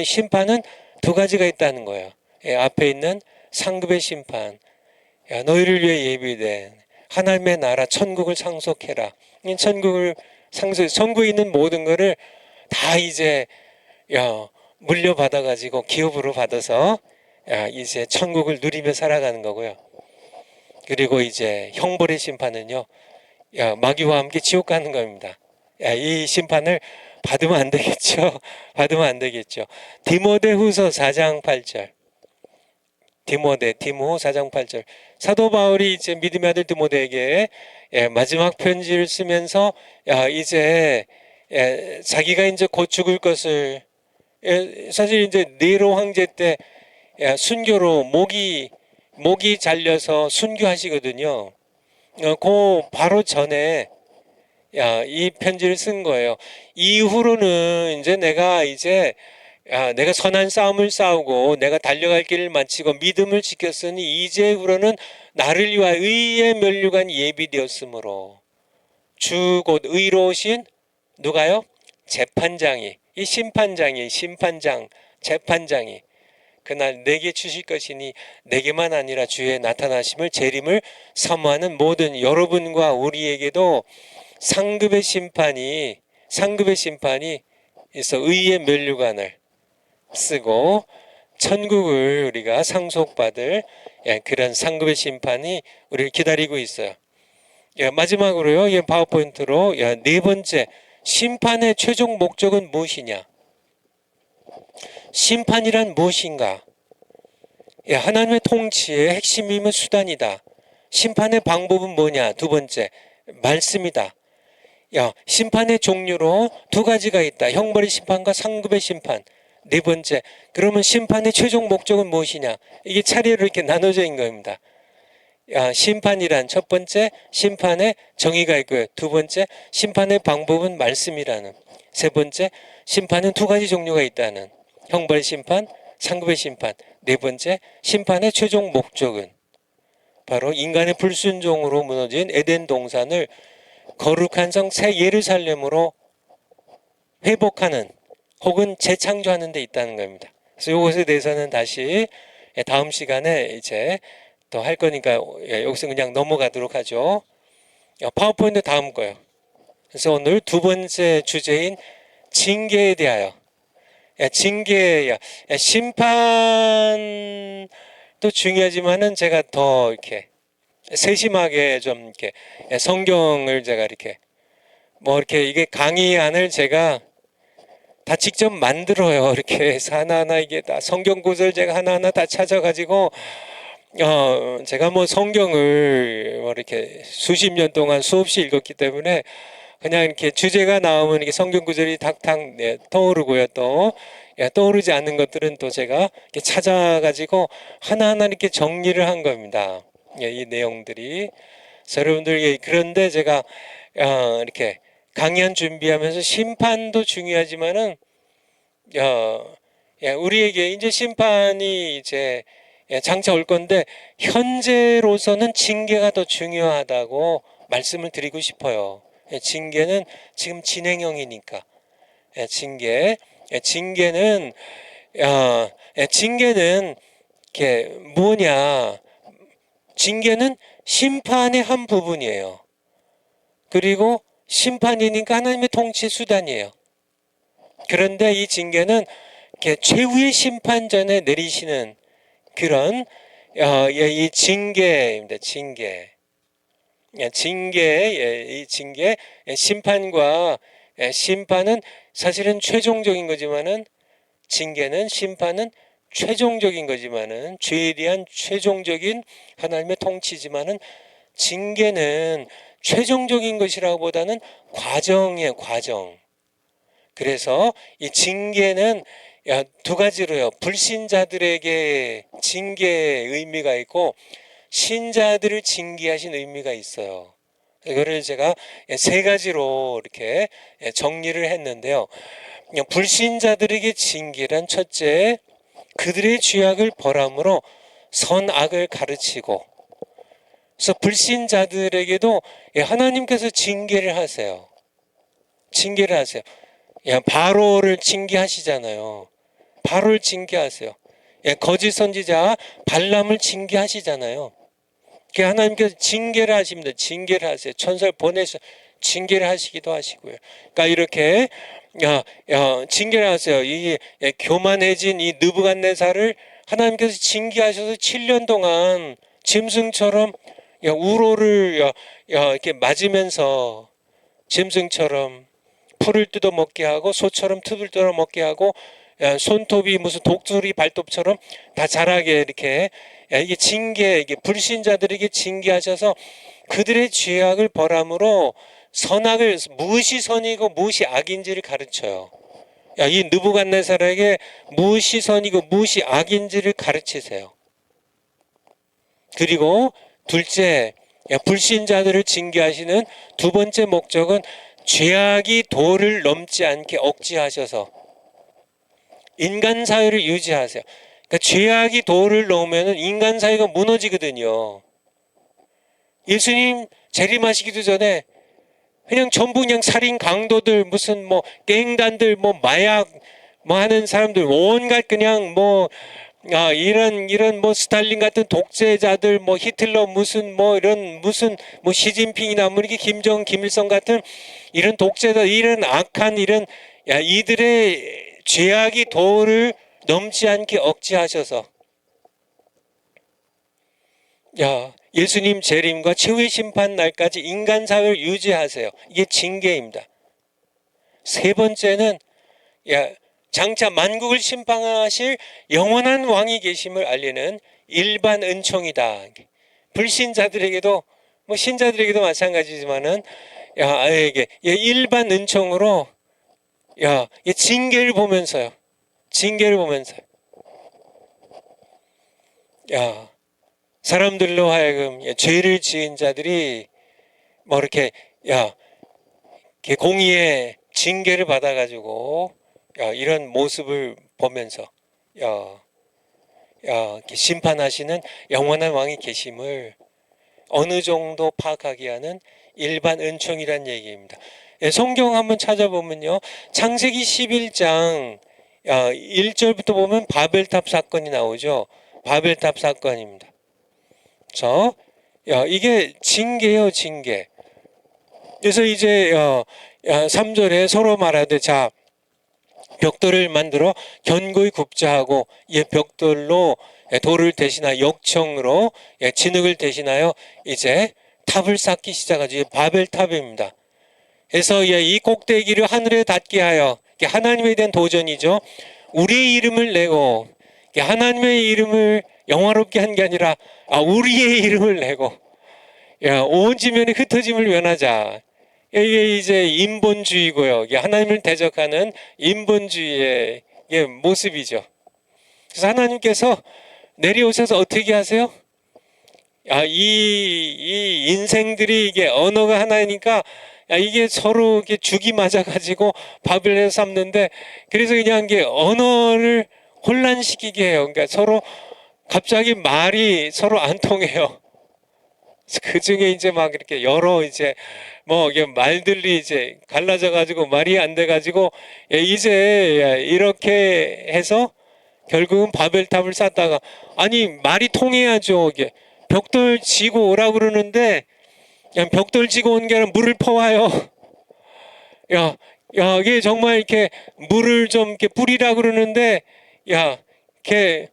심판은 두 가지가 있다는 거예요. 앞에 있는 상급의 심판, 너희를 위해 예비된 하나님의 나라 천국을 상속해라. 천국에 있는 모든 것을 다 이제 물려받아 가지고 기업으로 받아서 이제 천국을 누리며 살아가는 거고요. 그리고 이제 형벌의 심판은요 마귀와 함께 지옥 가는 겁니다. 이 심판을 받으면 안 되겠죠. 받으면 안 되겠죠. 디모데후서 4장 8절. 디모 4장 8절. 사도 바울이 이제 믿음의 아들 디모데에게 마지막 편지를 쓰면서 이제 자기가 이제 곧 죽을 것을 사실 이제 네로 황제 때 순교로 목이 잘려서 순교하시거든요. 그 바로 전에 이 편지를 쓴 거예요. 이후로는 이제 내가 선한 싸움을 싸우고 내가 달려갈 길을 마치고 믿음을 지켰으니 이제후로는 나를 위하여 의의 면류관 예비되었으므로 주 곧 의로우신 누가요? 재판장이 이 재판장이 그날 내게 주실 것이니 내게만 아니라 주의 나타나심을 재림을 사모하는 모든 여러분과 우리에게도 상급의 심판이 있어 의의 면류관을 쓰고 천국을 우리가 상속받을 그런 상급의 심판이 우리를 기다리고 있어요. 마지막으로요. 이 파워포인트로 네 번째, 심판의 최종 목적은 무엇이냐? 심판이란 무엇인가? 하나님의 통치의 핵심이면 수단이다. 심판의 방법은 뭐냐? 두 번째, 말씀이다. 심판의 종류로 두 가지가 있다. 형벌의 심판과 상급의 심판. 네 번째, 그러면 심판의 최종 목적은 무엇이냐? 이게 차례로 이렇게 나눠져 있는 겁니다. 심판이란 첫 번째, 심판의 정의가 있고요. 두 번째, 심판의 방법은 말씀이라는. 세 번째, 심판은 두 가지 종류가 있다는. 형벌의 심판, 상급의 심판. 네 번째, 심판의 최종 목적은 바로 인간의 불순종으로 무너진 에덴 동산을 거룩한 성 새 예루살렘으로 회복하는 혹은 재창조하는 데 있다는 겁니다. 그래서 이것에 대해서는 다시 다음 시간에 이제 더 할 거니까 여기서 그냥 넘어가도록 하죠. 파워포인트 다음 거요. 그래서 오늘 두 번째 주제인 징계에 대하여. 징계, 심판도 중요하지만은 제가 더 이렇게 세심하게 좀 이렇게 성경을 제가 이렇게 이렇게 이게 강의안을 제가 다 직접 만들어요. 이렇게 해서 하나하나 이게 다 성경 구절 제가 하나하나 다 찾아가지고 제가 성경을 이렇게 수십 년 동안 수없이 읽었기 때문에 그냥 이렇게 주제가 나오면 이게 성경 구절이 탁탁 떠오르고요. 또 떠오르지 않는 것들은 또 제가 이렇게 찾아가지고 하나하나 이렇게 정리를 한 겁니다. 이 내용들이. 그래서 여러분들 그런데 제가 이렇게 강연 준비하면서 심판도 중요하지만은 우리에게 이제 심판이 이제 장차 올 건데 현재로서는 징계가 더 중요하다고 말씀을 드리고 싶어요. 징계는 지금 진행형이니까. 징계는 이게 뭐냐? 징계는 심판의 한 부분이에요. 그리고 심판이니까 하나님의 통치 수단이에요. 그런데 이 징계는 이렇게 최후의 심판 전에 내리시는 그런 이 징계입니다. 이 징계, 심판과 심판은 사실은 최종적인 거지만은 심판은 최종적인 거지만은 죄에 대한 최종적인 하나님의 통치지만은 징계는 최종적인 것이라고 보다는 과정이에요. 과정. 그래서 이 징계는 두 가지로요. 불신자들에게 징계의 의미가 있고 신자들을 징계하신 의미가 있어요. 이거를 제가 세 가지로 이렇게 정리를 했는데요. 불신자들에게 징계란 첫째, 그들의 죄악을 벌함으로 선악을 가르치고, 그래서 불신자들에게도 하나님께서 징계를 하세요. 징계를 하세요. 바로를 징계하시잖아요. 바로를 징계하세요. 거짓 선지자 발람을 징계하시잖아요. 하나님께서 징계를 하십니다. 징계를 하세요. 천사를 보내서 징계를 하시기도 하시고요. 그러니까 이렇게 징계를 하세요. 이 교만해진 이 느부갓네살을 하나님께서 징계하셔서 7년 동안 짐승처럼 우로를 이렇게 맞으면서 짐승처럼 풀을 뜯어 먹게 하고 소처럼 틈을 뜯어 먹게 하고 손톱이 무슨 독수리 발톱처럼 다 자라게 이렇게 이게 이게 불신자들에게 징계하셔서 그들의 죄악을 벌함으로 선악을 무엇이 선이고 무엇이 악인지를 가르쳐요. 이 느부갓네살에게 무엇이 선이고 무엇이 악인지를 가르치세요. 그리고 둘째, 불신자들을 징계하시는 두 번째 목적은 죄악이 도를 넘지 않게 억제하셔서 인간 사회를 유지하세요. 그러니까 죄악이 도를 넘으면 인간 사회가 무너지거든요. 예수님 재림하시기도 전에 그냥 전부 그냥 살인 강도들 무슨 갱단들 마약 하는 사람들 온갖 그냥 이런 스탈린 같은 독재자들 히틀러 이런 시진핑이나 이렇게 김정은 김일성 같은 이런 독재자 이런 악한 이들의 죄악이 도를 넘지 않게 억제하셔서 예수님 재림과 최후의 심판 날까지 인간 사회를 유지하세요. 이게 징계입니다. 세 번째는 장차 만국을 심판하실 영원한 왕이 계심을 알리는 일반 은총이다. 불신자들에게도 뭐 신자들에게도 마찬가지지만은 아에게 일반 은총으로 징계를 보면서요. 징계를 보면서 사람들로 하여금 죄를 지은 자들이 뭐 이렇게 공의의 징계를 받아가지고 이런 모습을 보면서 심판하시는 영원한 왕이 계심을 어느 정도 파악하게 하는 일반 은총이란 얘기입니다. 성경 한번 찾아보면요, 창세기 11장 1절부터 보면 바벨탑 사건이 나오죠. 바벨탑 사건입니다. 그래서 이게 징계예요, 징계. 그래서 이제 3절에 서로 말하되 자 벽돌을 만들어 견고히 굽자 하고 이 벽돌로 돌을 대신하여 역청으로 진흙을 대신하여 이제 탑을 쌓기 시작하죠. 바벨탑입니다. 그래서 이 꼭대기를 하늘에 닿게 하여 하나님에 대한 도전이죠. 우리의 이름을 내고 하나님의 이름을 영화롭게 한 게 아니라 우리의 이름을 내고 온 지면에 흩어짐을 면하자. 이게 이제 인본주의고요. 하나님을 대적하는 인본주의의 모습이죠. 그래서 하나님께서 내려오셔서 어떻게 하세요? 이 인생들이 이게 언어가 하나니까 이게 서로 이렇게 죽이 맞아가지고 밥을 해서 삶는데, 그래서 그냥 이게 언어를 혼란시키게 해요. 그러니까 서로 갑자기 말이 서로 안 통해요. 그 중에 이제 막 이렇게 여러 이제 뭐 이게 말들이 이제 갈라져 가지고 말이 안 돼 가지고 이제 이렇게 해서 결국은 바벨탑을 쌓다가 아니 말이 통해야죠. 이게 벽돌 지고 오라고 그러는데 그냥 벽돌 지고 온 게 아니라 물을 퍼와요. 이게 정말 이렇게 물을 좀 이렇게 뿌리라 그러는데 이렇게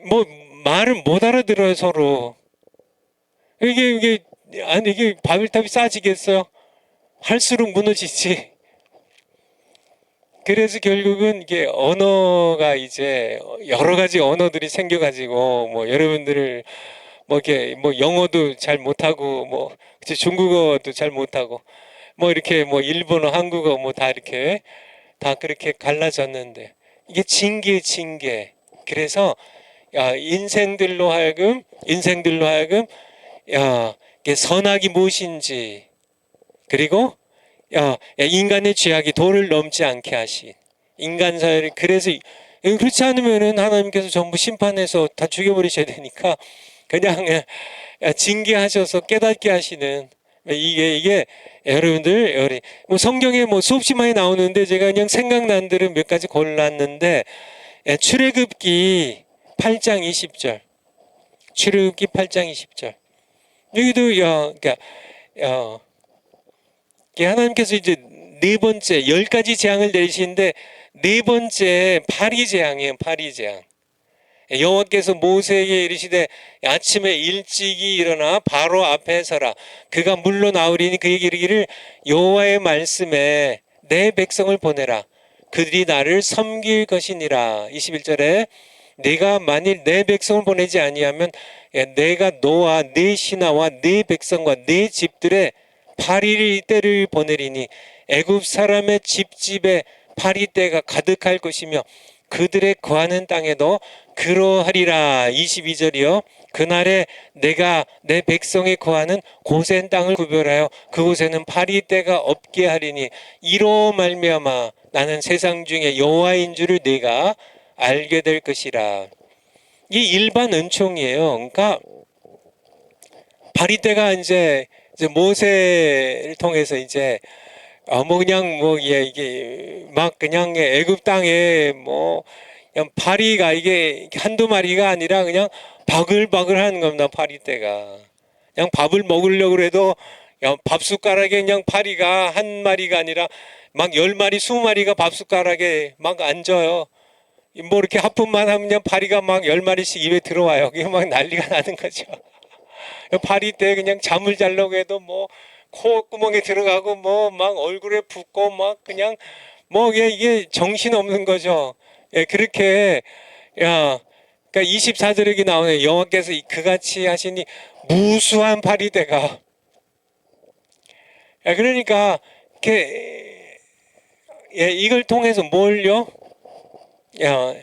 뭐 말을 못 알아들어요, 서로. 이게 바벨탑이 쌓아지겠어요? 할수록 무너지지. 그래서 결국은 이게 언어가 이제 여러 가지 언어들이 생겨가지고 뭐 여러분들을 뭐 이렇게 뭐 영어도 잘 못하고 뭐 중국어도 잘 못하고 뭐 이렇게 뭐 일본어, 한국어 뭐 다 이렇게 다 그렇게 갈라졌는데 이게 징계. 그래서 인생들로 하여금 이게 선악이 무엇인지, 그리고 인간의 죄악이 도를 넘지 않게 하신 인간 사회를, 그래서 그렇지 않으면은 하나님께서 전부 심판해서 다 죽여버리셔야 되니까 그냥 징계하셔서 깨닫게 하시는, 이게 여러분들 뭐 성경에 뭐 수없이 많이 나오는데 제가 그냥 생각난 대로 몇 가지 골랐는데, 출애굽기 8장 20절, 출애굽기 8장 20절 여기도 그러니까 하나님께서 이제 네 번째 10가지 재앙을 내리시는데 네 번째 파리 재앙이에요. 파리 재앙. 여호와께서 모세에게 이르시되 아침에 일찍이 일어나 바로 앞에 서라. 그가 물로 나오리니 그에게 이르기를 여호와의 말씀에 내 백성을 보내라. 그들이 나를 섬길 것이니라. 21절에 내가 만일 내 백성을 보내지 아니하면 내가 너와 네 신하와 네 백성과 네 집들의 파리떼를 보내리니 애굽 사람의 집집에 파리떼가 가득할 것이며 그들의 거하는 땅에도 그러하리라. 22절이요. 그날에 내가 내 백성의 거하는 고센 땅을 구별하여 그곳에는 파리떼가 없게 하리니 이로 말미암아 나는 세상 중에 여호와인 줄을 네가 알게 될 것이라. 이 일반 은총이에요. 그러니까 파리떼가 이제 모세를 통해서 이제 뭐 그냥 뭐 이게 막 그냥 애굽 땅에 뭐 그냥 파리가 이게 한두 마리가 아니라 그냥 바글바글 하는 겁니다. 파리떼가 그냥 밥을 먹으려고 해도 밥숟가락에 그냥 파리가 한 마리가 아니라 막 10마리 20마리가 밥숟가락에 막 앉아요. 뭐 이렇게 하품만 하면 그냥 파리가 막 10마리씩 입에 들어와요. 그게 막 난리가 나는 거죠. 파리떼 그냥 잠을 자려고 해도 뭐 콧구멍에 들어가고 뭐 막 얼굴에 붓고 막 그냥 뭐 이게 정신 없는 거죠. 예, 그렇게 야, 그러니까 24절에 이렇게 나오네. 여호와께서 그같이 하시니 무수한 파리떼가. 야, 그러니까 이렇게 예, 이걸 통해서 뭘요? 야,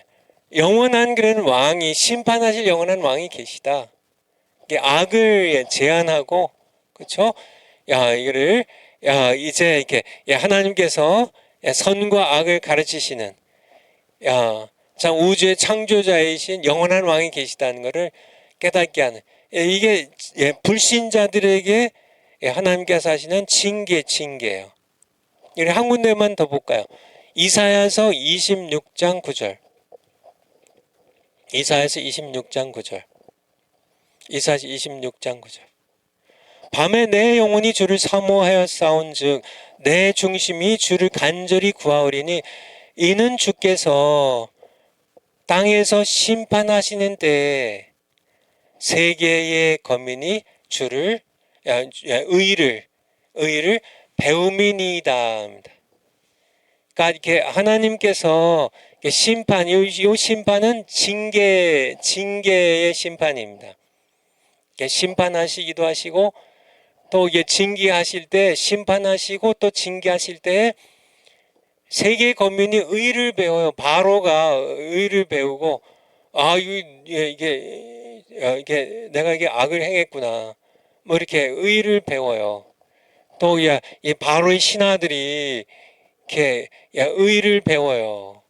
영원한 그런 왕이 심판하실 영원한 왕이 계시다. 이게 악을 예, 제한하고 그렇죠? 야, 이거를 야, 이제 이렇게 야, 하나님께서 야, 선과 악을 가르치시는 야, 참 우주의 창조자이신 영원한 왕이 계시다는 것을 깨닫게 하는 예, 이게 예, 불신자들에게 예, 하나님께서 하시는 징계예요. 우리 한 군데만 더 볼까요? 이사야서 26장 9절. 이사야서 26장 9절. 이사야서 26장 9절. 밤에 내 영혼이 주를 사모하여 싸운즉 내 중심이 주를 간절히 구하오리니 이는 주께서 땅에서 심판하시는 때에 세계의 거민이 주를 의를 배움이니이다. 그러니까 이렇게 하나님께서 심판, 이 심판은 징계의 심판입니다. 심판하시기도 하시고 또 이게 징계하실 때 심판하시고 또 징계하실 때 세계 거민이 의를 배워요. 바로가 의를 배우고 이게 내가 이게 악을 행했구나. 뭐 이렇게 의를 배워요. 또 이 바로의 신하들이 이렇게 의를 배워요.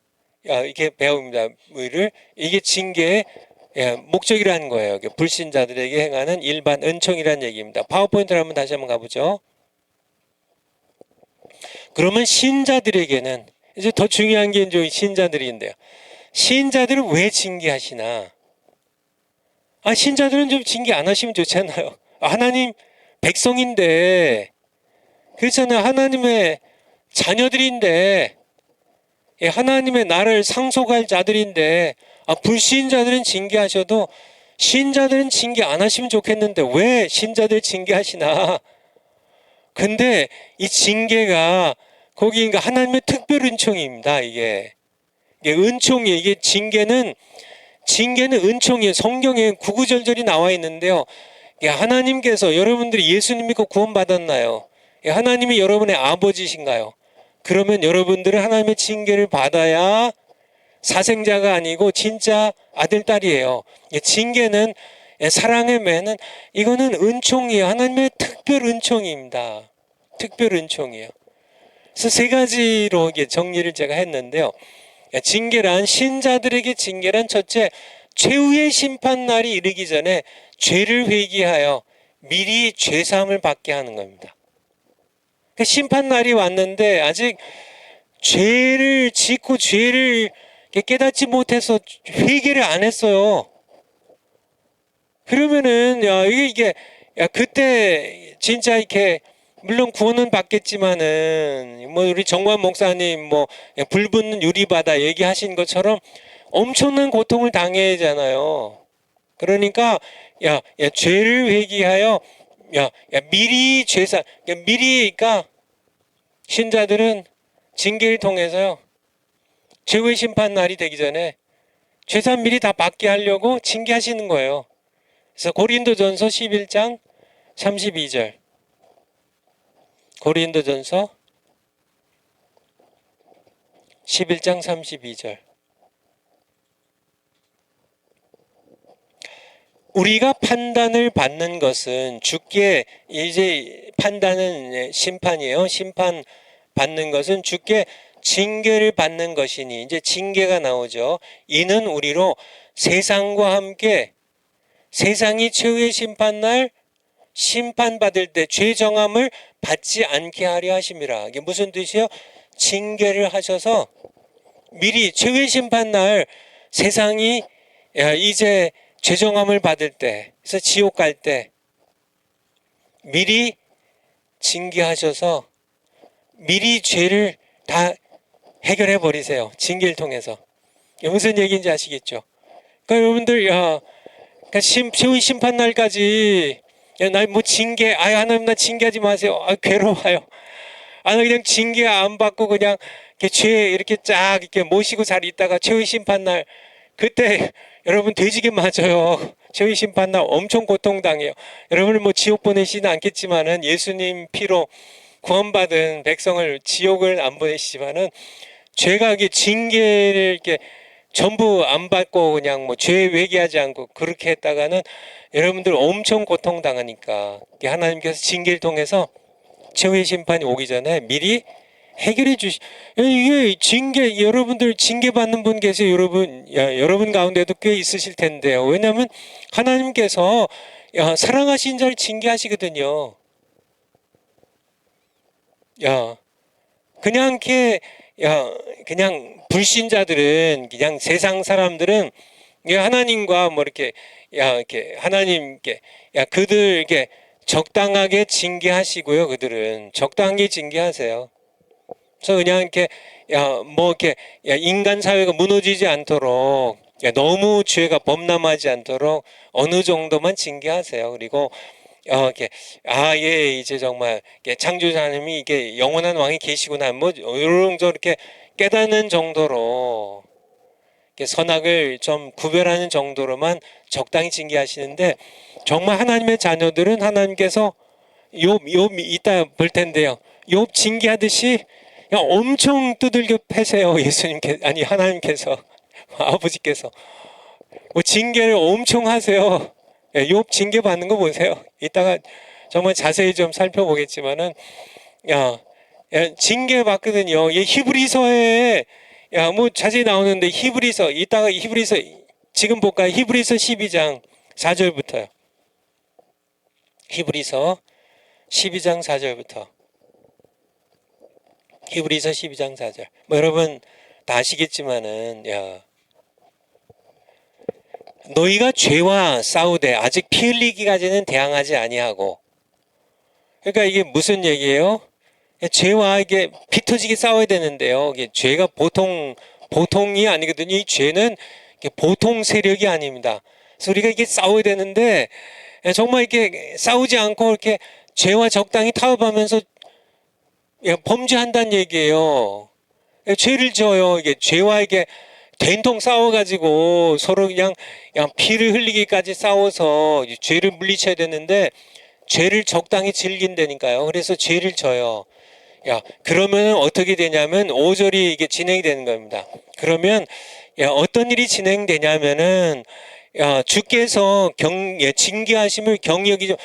이게 배웁니다. 의를 이게 징계의 목적이라는 거예요. 불신자들에게 행하는 일반 은총이라는 얘기입니다. 파워포인트를 한번 다시 한번 가보죠. 그러면 신자들에게는 이제 더 중요한 게 이제 신자들인데요. 신자들은 왜 징계하시나? 신자들은 좀 징계 안 하시면 좋잖아요. 하나님 백성인데 그렇잖아요. 하나님의 자녀들인데 하나님의 나를 상속할 자들인데 불신자들은 징계하셔도 신자들은 징계 안 하시면 좋겠는데 왜 신자들 징계하시나? 근데 이 징계가 거기 하나님의 특별 은총입니다. 이게 은총이에요. 이게 징계는 은총이에요. 성경에 구구절절이 나와 있는데요. 하나님께서 여러분들이 예수님 믿고 구원받았나요? 하나님이 여러분의 아버지신가요? 그러면 여러분들은 하나님의 징계를 받아야 사생자가 아니고 진짜 아들, 딸이에요. 징계는 사랑의 매는 이거는 은총이에요. 하나님의 특별 은총입니다. 특별 은총이에요. 그래서 세 가지로 정리를 제가 했는데요. 징계란 신자들에게 징계란 첫째 최후의 심판날이 이르기 전에 죄를 회개하여 미리 죄사함을 받게 하는 겁니다. 심판날이 왔는데 아직 죄를 짓고 죄를 깨닫지 못해서 회개를 안 했어요. 그러면은 이게 그때 진짜 이렇게 물론 구원은 받겠지만은 뭐 우리 정관 목사님 뭐 불붙는 유리바다 얘기하신 것처럼 엄청난 고통을 당해야 하잖아요. 그러니까 죄를 회개하여 미리 죄사 미리니까 신자들은 징계를 통해서요 최후의 심판 날이 되기 전에 죄산 미리 다 받게 하려고 징계하시는 거예요. 그래서 고린도전서 11장 32절 고린도전서 11장 32절 우리가 판단을 받는 것은 주께 이제 판단은 심판이에요. 심판 받는 것은 주께 징계를 받는 것이니 이제 징계가 나오죠. 이는 우리로 세상과 함께 세상이 최후의 심판날 심판받을 때 죄정함을 받지 않게 하려 하심이라. 이게 무슨 뜻이요? 징계를 하셔서 미리 최후의 심판날 세상이 이제 죄정함을 받을 때 그래서 지옥 갈 때 미리 징계하셔서 미리 죄를 다 해결해 버리세요. 징계를 통해서. 무슨 얘기인지 아시겠죠? 그러니까 여러분들 최후의 심판날까지 야, 날 뭐 징계, 하나님 나 징계하지 마세요. 괴로워요. 나 그냥 징계 안 받고 그냥 이렇게 죄 이렇게 쫙 이렇게 모시고 잘 있다가 최후 심판날 그때 여러분 돼지게 맞아요. 최후 심판날 엄청 고통당해요. 여러분을 뭐 지옥 보내시는 않겠지만은 예수님 피로 구원받은 백성을 지옥을 안 보내시지만은 죄가 이게 징계를 이렇게 전부 안 받고 그냥 뭐 죄 회개하지 않고 그렇게 했다가는 여러분들 엄청 고통당하니까 하나님께서 징계를 통해서 최후의 심판이 오기 전에 미리 해결해 주시. 이게 징계 여러분들 징계 받는 분 계세요. 여러분 가운데도 꽤 있으실 텐데요. 왜냐하면 하나님께서 사랑하신 자를 징계하시거든요. 그냥 이렇게 그냥 불신자들은 그냥 세상 사람들은 하나님과 뭐 이렇게 하나님께 그들 이렇게 적당하게 징계하시고요. 그들은 적당하게 징계하세요. 그래서 그냥 이렇게 뭐 이렇게 인간 사회가 무너지지 않도록 너무 죄가 범람하지 않도록 어느 정도만 징계하세요. 그리고 이렇게 예 이제 정말 창조자님이 이게 영원한 왕이 계시구나 뭐 이런 저렇게 깨닫는 정도로 선악을 좀 구별하는 정도로만 적당히 징계하시는데 정말 하나님의 자녀들은 하나님께서 욥 이따 볼 텐데요. 욥 징계하듯이 엄청 두들겨 패세요. 예수님께서 아니 하나님께서 아버지께서 뭐 징계를 엄청 하세요. 욥 징계 받는 거 보세요. 이따가 정말 자세히 좀 살펴보겠지만은 징계 받거든요. 히브리서에 뭐 자세히 나오는데 히브리서 이따가 히브리서 지금 볼까요? 히브리서 12장 4절부터요. 히브리서 12장 4절부터 히브리서 12장 4절 뭐 여러분 다 아시겠지만은 너희가 죄와 싸우되 아직 피 흘리기까지는 대항하지 아니하고 그러니까 이게 무슨 얘기예요? 죄와 이게 피 터지게 싸워야 되는데요. 이게 죄가 보통이 아니거든요. 이 죄는 보통 세력이 아닙니다. 그래서 우리가 이게 싸워야 되는데 정말 이렇게 싸우지 않고 이렇게 죄와 적당히 타협하면서 범죄한다는 얘기예요. 죄를 지어요. 이게 죄와 이게 된통 싸워가지고 서로 그냥 피를 흘리기까지 싸워서 죄를 물리쳐야 되는데 죄를 적당히 즐긴다니까요. 그래서 죄를 져요. 그러면 어떻게 되냐면 5절이 이게 진행이 되는 겁니다. 그러면 어떤 일이 진행되냐면은 주께서 징계하심을 경히 여기죠.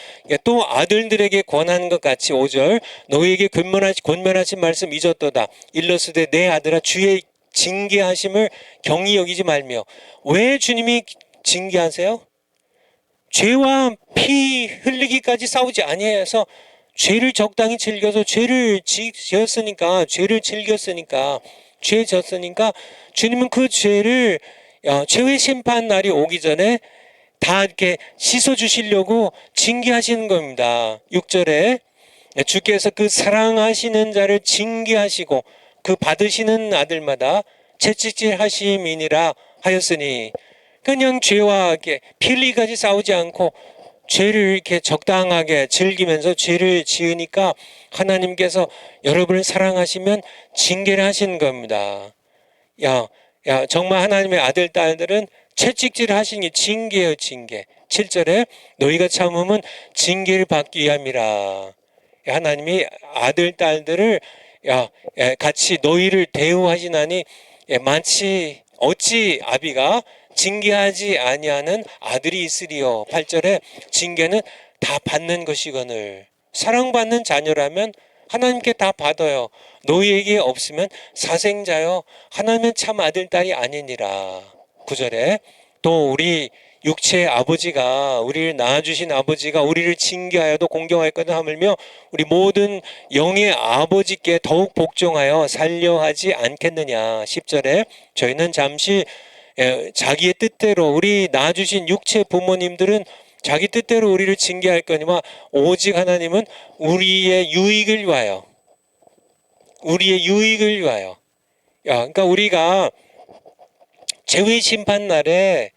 또 아들들에게 권하는 것 같이 5절 너희에게 권면하신 말씀 잊었도다. 일러스되 내 아들아 주의 징계하심을 경히 여기지 말며. 왜 주님이 징계하세요? 죄와 피 흘리기까지 싸우지 아니해서 죄를 적당히 즐겨서 죄를 지었으니까 죄를 즐겼으니까 죄 졌으니까 주님은 그 죄를 최후의 심판 날이 오기 전에 다 이렇게 씻어 주시려고 징계하시는 겁니다. 6절에 주께서 그 사랑하시는 자를 징계하시고 그 받으시는 아들마다 채찍질 하심이니라 하였으니 그냥 죄와 이렇게 피 흘리기까지 싸우지 않고 죄를 이렇게 적당하게 즐기면서 죄를 지으니까 하나님께서 여러분을 사랑하시면 징계를 하시는 겁니다. 정말 하나님의 아들, 딸들은 채찍질 하시는 게 징계예요, 징계. 7절에 너희가 참으면 징계를 받기 위함이라. 하나님이 아들, 딸들을 같이 너희를 대우하시나니 마치 어찌 아비가 징계하지 아니하는 아들이 있으리요. 8절에 징계는 다 받는 것이거늘. 사랑받는 자녀라면 하나님께 다 받아요. 너희에게 없으면 사생자요 하나님은 참 아들 딸이 아니니라. 9절에 또 우리 육체의 아버지가 우리를 낳아주신 아버지가 우리를 징계하여도 공경하였거든 하물며 우리 모든 영의 아버지께 더욱 복종하여 살려하지 않겠느냐. 10절에 저희는 잠시 자기의 뜻대로 우리 낳아주신 육체 부모님들은 자기 뜻대로 우리를 징계할 거니와 오직 하나님은 우리의 유익을 위하여 그러니까 우리가 최후의 심판 날에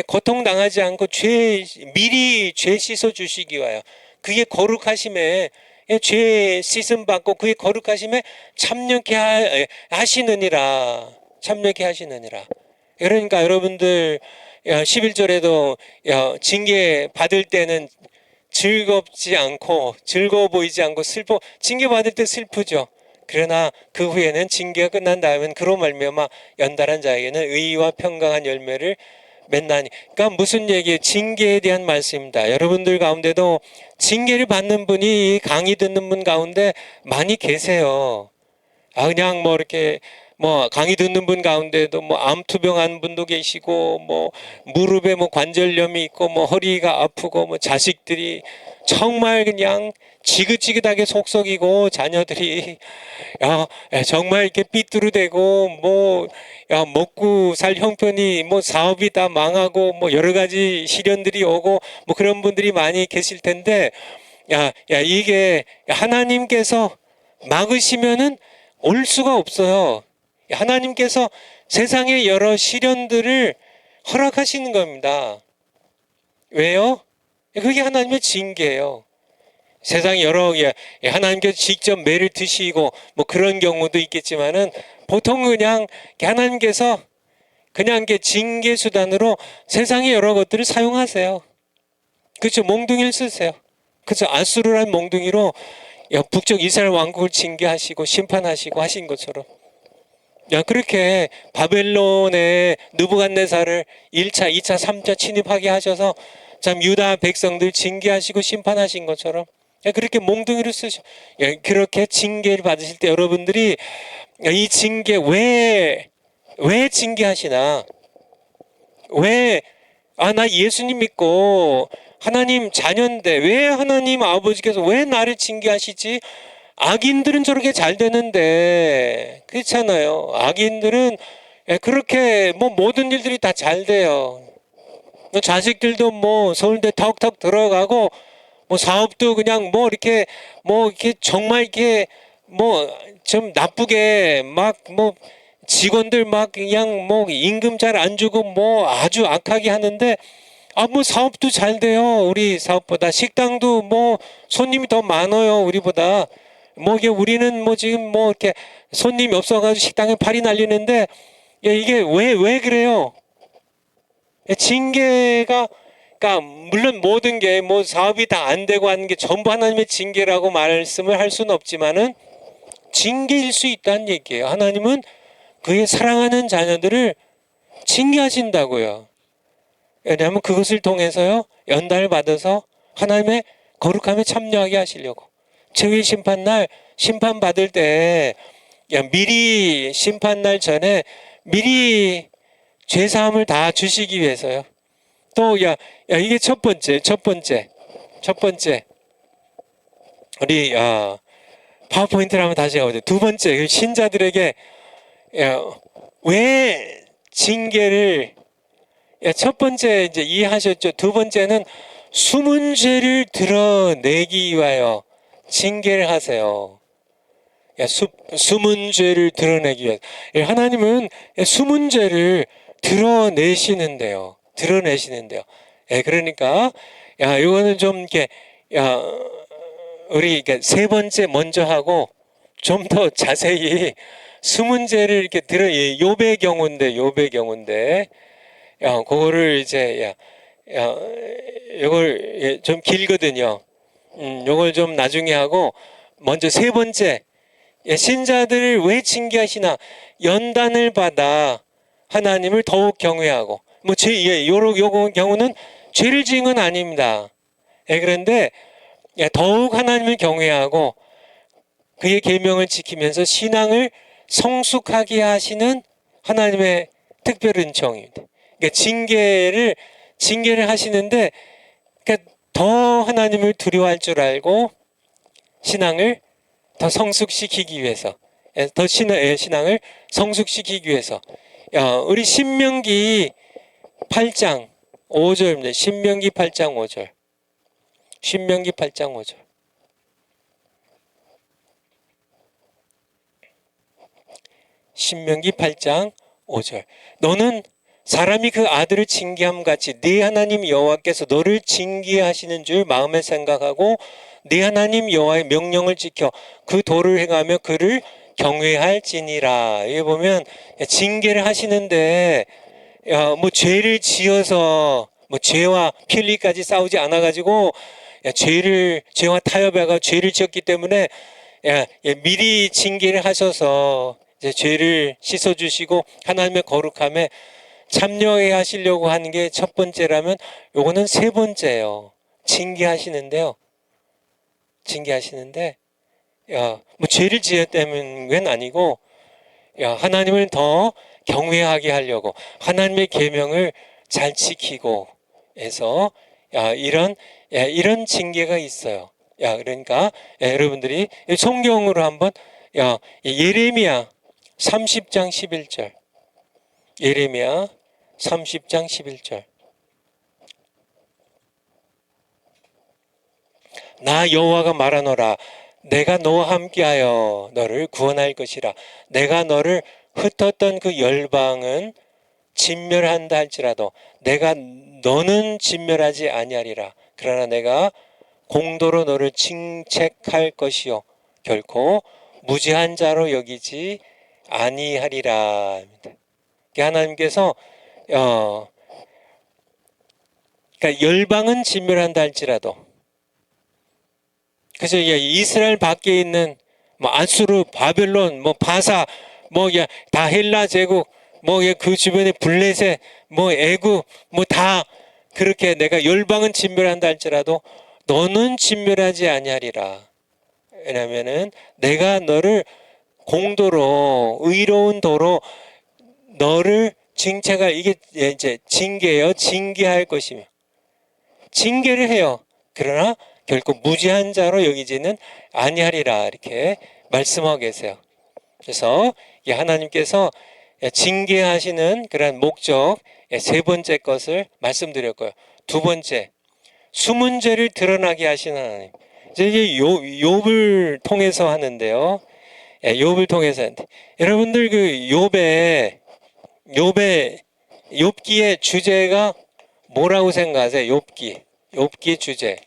고통당하지 않고 미리 죄 씻어 주시기 위하여 그의 거룩하심에 죄 씻음 받고 그의 거룩하심에 참여케 하시느니라. 참여케 하시느니라. 그러니까 여러분들 11절에도 징계 받을 때는 즐겁지 않고 즐거워 보이지 않고 징계 받을 때 슬프죠. 그러나 그 후에는 징계가 끝난 다음엔 그로 말미암아 연단한 자에게는 의와 평강한 열매를 맺나니. 그러니까 무슨 얘기예요? 징계에 대한 말씀입니다. 여러분들 가운데도 징계를 받는 분이 강의 듣는 분 가운데 많이 계세요. 그냥 뭐 이렇게 뭐 강의 듣는 분 가운데도 뭐 암투병한 분도 계시고 뭐 무릎에 뭐 관절염이 있고 뭐 허리가 아프고 뭐 자식들이 정말 그냥 지긋지긋하게 속썩이고 자녀들이 정말 이렇게 삐뚤어대고 뭐 먹고 살 형편이 뭐 사업이 다 망하고 뭐 여러 가지 시련들이 오고 뭐 그런 분들이 많이 계실 텐데 이게 하나님께서 막으시면은 올 수가 없어요. 하나님께서 세상의 여러 시련들을 허락하시는 겁니다. 왜요? 그게 하나님의 징계예요. 세상 여러 하나님께서 직접 매를 드시고 뭐 그런 경우도 있겠지만은 보통 그냥 하나님께서 그냥 징계 수단으로 세상의 여러 것들을 사용하세요. 그렇죠? 몽둥이를 쓰세요. 그래서 아수르란 몽둥이로 북쪽 이스라엘 왕국을 징계하시고 심판하시고 하신 것처럼 그렇게 바벨론의 느부갓네살을 1차, 2차, 3차 침입하게 하셔서 참 유다 백성들 징계하시고 심판하신 것처럼 그렇게 몽둥이를 쓰셔. 그렇게 징계를 받으실 때 여러분들이 이 징계 왜 징계하시나? 나 예수님 믿고 하나님 자녀인데 왜 하나님 아버지께서 왜 나를 징계하시지? 악인들은 저렇게 잘 되는데 그렇잖아요. 악인들은 그렇게 뭐 모든 일들이 다 잘 돼요. 자식들도 뭐 서울대 턱턱 들어가고 뭐 사업도 그냥 뭐 이렇게 정말 이렇게 뭐 좀 나쁘게 막 뭐 직원들 막 그냥 뭐 임금 잘 안 주고 뭐 아주 악하게 하는데 뭐 사업도 잘 돼요. 우리 사업보다 식당도 뭐 손님이 더 많아요. 우리보다 뭐 이게 우리는 뭐 지금 뭐 이렇게 손님이 없어가지고 식당에 팔이 날리는데 이게 왜 그래요? 징계가 그러니까 물론 모든 게 뭐 사업이 다 안 되고 하는 게 전부 하나님의 징계라고 말씀을 할 수는 없지만은 징계일 수 있다는 얘기예요. 하나님은 그의 사랑하는 자녀들을 징계하신다고요. 왜냐하면 그것을 통해서요 연단을 받아서 하나님의 거룩함에 참여하게 하시려고. 최후의 심판날 심판받을 때 미리 심판날 전에 미리 죄사함을 다 주시기 위해서요. 또 이게 첫 번째 우리 파워포인트를 한번 다시 가보죠. 두 번째 신자들에게 왜 징계를 첫 번째 이제 이해하셨죠. 두 번째는 숨은 죄를 드러내기 위하여 징계를 하세요. 숨은 죄를 드러내기 위해서. 하나님은 숨은 죄를 드러내시는데요. 그러니까 이거는 좀 이렇게 우리 세 번째 먼저 하고 좀 더 자세히 숨은 죄를 이렇게 욥의 경우인데 그거를 이제 이걸 좀 길거든요. 요걸 좀 나중에 하고 먼저 세 번째 신자들을 왜 징계하시나? 연단을 받아 하나님을 더욱 경외하고 요런 경우는 죄를 지은 건 아닙니다. 그런데 더욱 하나님을 경외하고 그의 계명을 지키면서 신앙을 성숙하게 하시는 하나님의 특별 은총입니다. 그러니까 징계를 하시는데 그러니까 더 하나님을 두려워할 줄 알고 신앙을 더 성숙시키기 위해서 신앙을 성숙시키기 위해서 우리 신명기 8장 5절입니다. 신명기 8장 5절. 신명기 8장 5절. 신명기 8장 5절. 너는 사람이 그 아들을 징계함 같이 네 하나님 여호와께서 너를 징계하시는 줄 마음에 생각하고 네 하나님 여호와의 명령을 지켜 그 도를 행하며 그를 경외할지니라. 여기 보면 징계를 하시는데 뭐 죄를 지어서 뭐 죄와 피 흘리기까지 싸우지 않아 가지고 죄와 타협해가 죄를 지었기 때문에 미리 징계를 하셔서 이제 죄를 씻어 주시고 하나님의 거룩함에 참여해 하시려고 하는 게 첫 번째라면 요거는 세 번째예요. 징계하시는데요. 징계하시는데 뭐 죄를 지었다는 건 아니고 하나님을 더 경외하게 하려고 하나님의 계명을 잘 지키고 해서 이런 징계가 있어요. 그러니까 여러분들이 성경으로 한번 예레미야 30장 11절 예레미야 30장 11절 나 여호와가 말하노라 내가 너와 함께하여 너를 구원할 것이라 내가 너를 흩었던 그 열방은 진멸한다 할지라도 내가 너는 진멸하지 아니하리라 그러나 내가 공도로 너를 징책할 것이요 결코 무죄한 자로 여기지 아니하리라. 하나님께서 그러니까 열방은 진멸한다 할지라도 그래서 이스라엘 밖에 있는 뭐 아수르, 바벨론, 뭐 바사, 뭐 다 헬라 제국, 뭐 그 주변에 블레셋, 뭐 애굽, 뭐 다 그렇게 내가 열방은 진멸한다 할지라도 너는 진멸하지 아니하리라. 왜냐면은 내가 너를 공도로 의로운 도로 너를 징책할 이게 이제 징계예요. 징계할 것이며 징계를 해요. 그러나 결코 무죄한 자로 여기지는 아니하리라 이렇게 말씀하고 계세요. 그래서 하나님께서 징계하시는 그런 목적 세 번째 것을 말씀드렸고요. 두 번째 숨은 죄를 드러나게 하시는 하나님. 이제 욥을 통해서 하는데요. 욥을 통해서 하는데 여러분들 그 욥기의 주제가 뭐라고 생각하세요? 욥기 주제.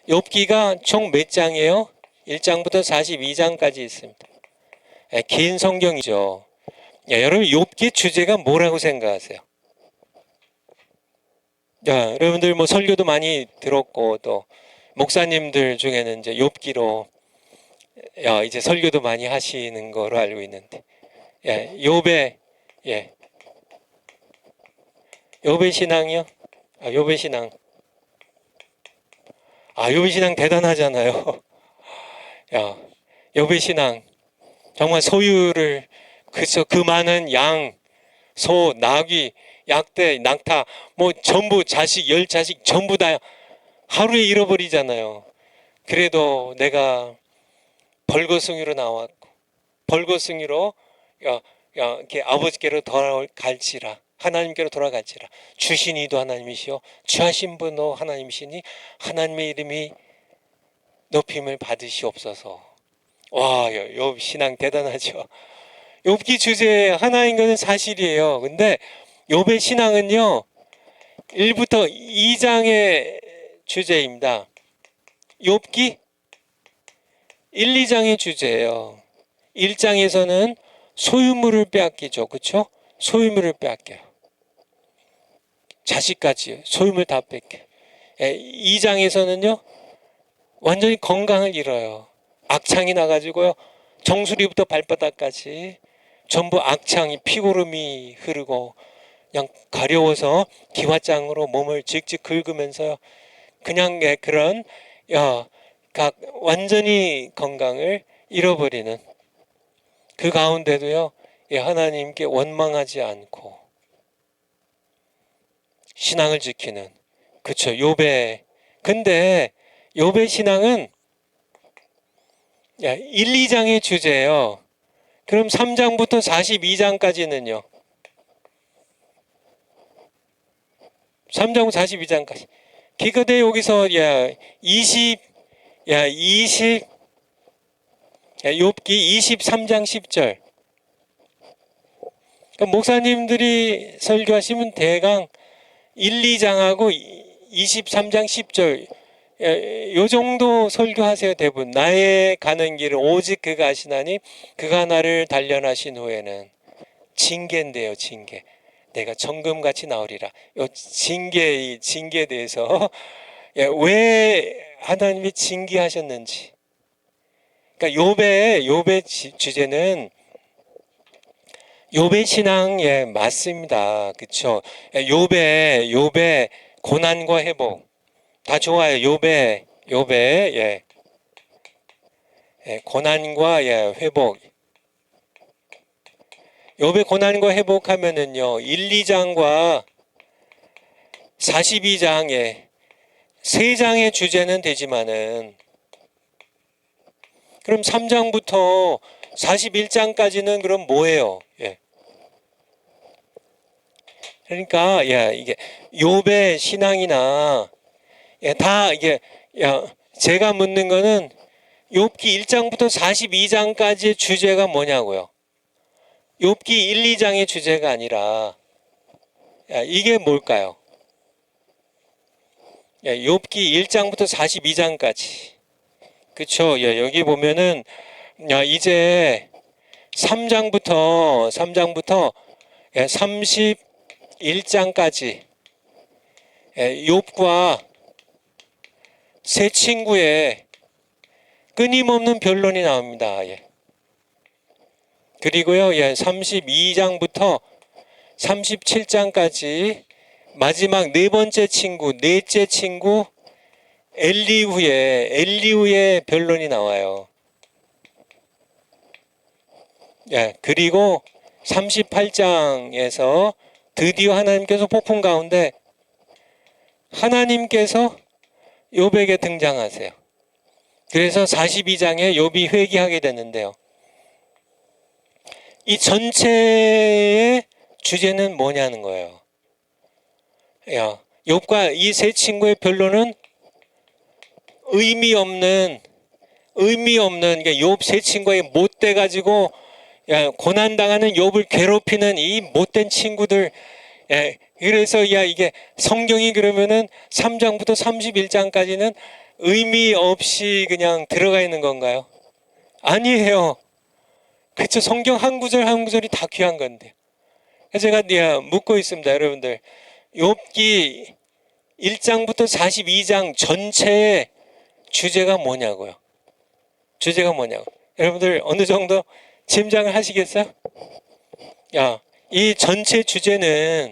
욥기가 총 몇 장이에요? 1장부터 42장까지 있습니다. 긴 성경이죠. 여러분 욥기 주제가 뭐라고 생각하세요? 여러분들 뭐 설교도 많이 들었고 또 목사님들 중에는 이제 욥기로 이제 설교도 많이 하시는 거로 알고 있는데 욥의 신앙이요? 욥의 신앙. 욥의 신앙 대단하잖아요. 욥의 신앙 정말 소유를 그 많은 양, 소, 나귀, 약대, 낙타 뭐 전부 자식, 10자식 전부 다 하루에 잃어버리잖아요. 그래도 내가 벌거숭이로 나왔고 벌거숭이로 이렇게 아버지께로 돌아갈지라 하나님께로 돌아갈지라 주신 이도 하나님이시오 취하신 분도 하나님이시니 하나님의 이름이 높임을 받으시옵소서. 와, 욥 신앙 대단하죠. 욥기 주제 하나인 것은 사실이에요. 근데 욥의 신앙은요 1부터 2장의 주제입니다. 욥기 1, 2장의 주제예요. 1장에서는 소유물을 빼앗기죠. 그렇죠? 소유물을 빼앗겨요. 자식까지 소유물 다 뺏겨. 2장에서는요. 완전히 건강을 잃어요. 악창이 나가지고요. 정수리부터 발바닥까지 전부 악창이 피고름이 흐르고 그냥 가려워서 기와장으로 몸을 직직 긁으면서요. 그냥 그런 완전히 건강을 잃어버리는 그 가운데도요. 하나님께 원망하지 않고 신앙을 지키는 그렇죠. 욥의 근데 욥의 신앙은 1, 2장의 주제예요. 그럼 3장부터 42장까지는요. 3장부터 42장까지. 기껏해 여기서 욥기 23장 10절. 그러니까 목사님들이 설교하시면 대강 1, 2장하고 23장 10절 요 정도 설교하세요. 대부분 나의 가는 길을 오직 그가 아시나니 그가 나를 단련하신 후에는 징계인데요. 징계. 내가 정금같이 나오리라. 요 징계에 대해서 왜 하나님이 징계하셨는지. 그러니까 욥의 주제는 욥의 신앙 맞습니다. 그렇죠? 욥의 고난과 회복 다 좋아요. 욥의 고난과 회복. 욥의 고난과 회복하면은요 1, 2장과 42장에 3장의 주제는 되지만은 그럼 3장부터 41장까지는 그럼 뭐예요? 그러니까 이게 욥의 신앙이나 다 이게 제가 묻는 거는 욥기 1장부터 42장까지의 주제가 뭐냐고요. 욥기 1, 2장의 주제가 아니라 이게 뭘까요? 욥기 1장부터 42장까지. 그쵸? 여기 보면은 이제 3장부터 31장까지 욥과 세 친구의 끊임없는 변론이 나옵니다. 그리고요 32장부터 37장까지 마지막 네 번째 친구, 넷째 친구 엘리후의 변론이 나와요. 그리고 38장에서 드디어 하나님께서 폭풍 가운데 하나님께서 욥에게 등장하세요. 그래서 42장에 욥이 회개하게 되는데요. 이 전체의 주제는 뭐냐는 거예요. 욥과 이 세 친구의 변론은 의미 없는 그러니까 욥 세 친구의 못돼 가지고 고난 당하는 욥을 괴롭히는 이 못된 친구들. 그래서 이게 성경이 그러면은 3장부터 31장까지는 의미 없이 그냥 들어가 있는 건가요? 아니에요. 그렇죠. 성경 한 구절 한 구절이 다 귀한 건데. 그래서 제가 묻고 있습니다. 여러분들 욥기 1장부터 42장 전체의 주제가 뭐냐고요. 주제가 뭐냐고. 여러분들 어느 정도 짐작을 하시겠어요? 이 전체 주제는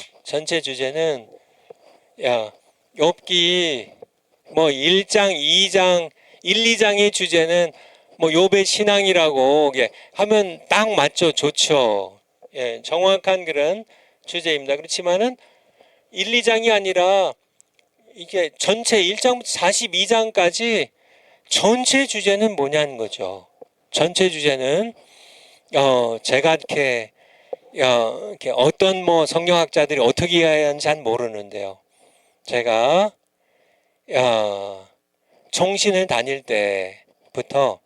욥기 뭐 1장, 2장, 1, 2장의 주제는 뭐 욥의 신앙이라고 하면 딱 맞죠. 좋죠. 정확한 그런 주제입니다. 그렇지만은 1, 2장이 아니라 이게 전체 1장부터 42장까지 전체 주제는 뭐냐는 거죠. 전체 주제는 제가 이렇게 어떤 뭐 성경학자들이 어떻게 이해하는지 잘 모르는데요. 제가 총신을 다닐 때부터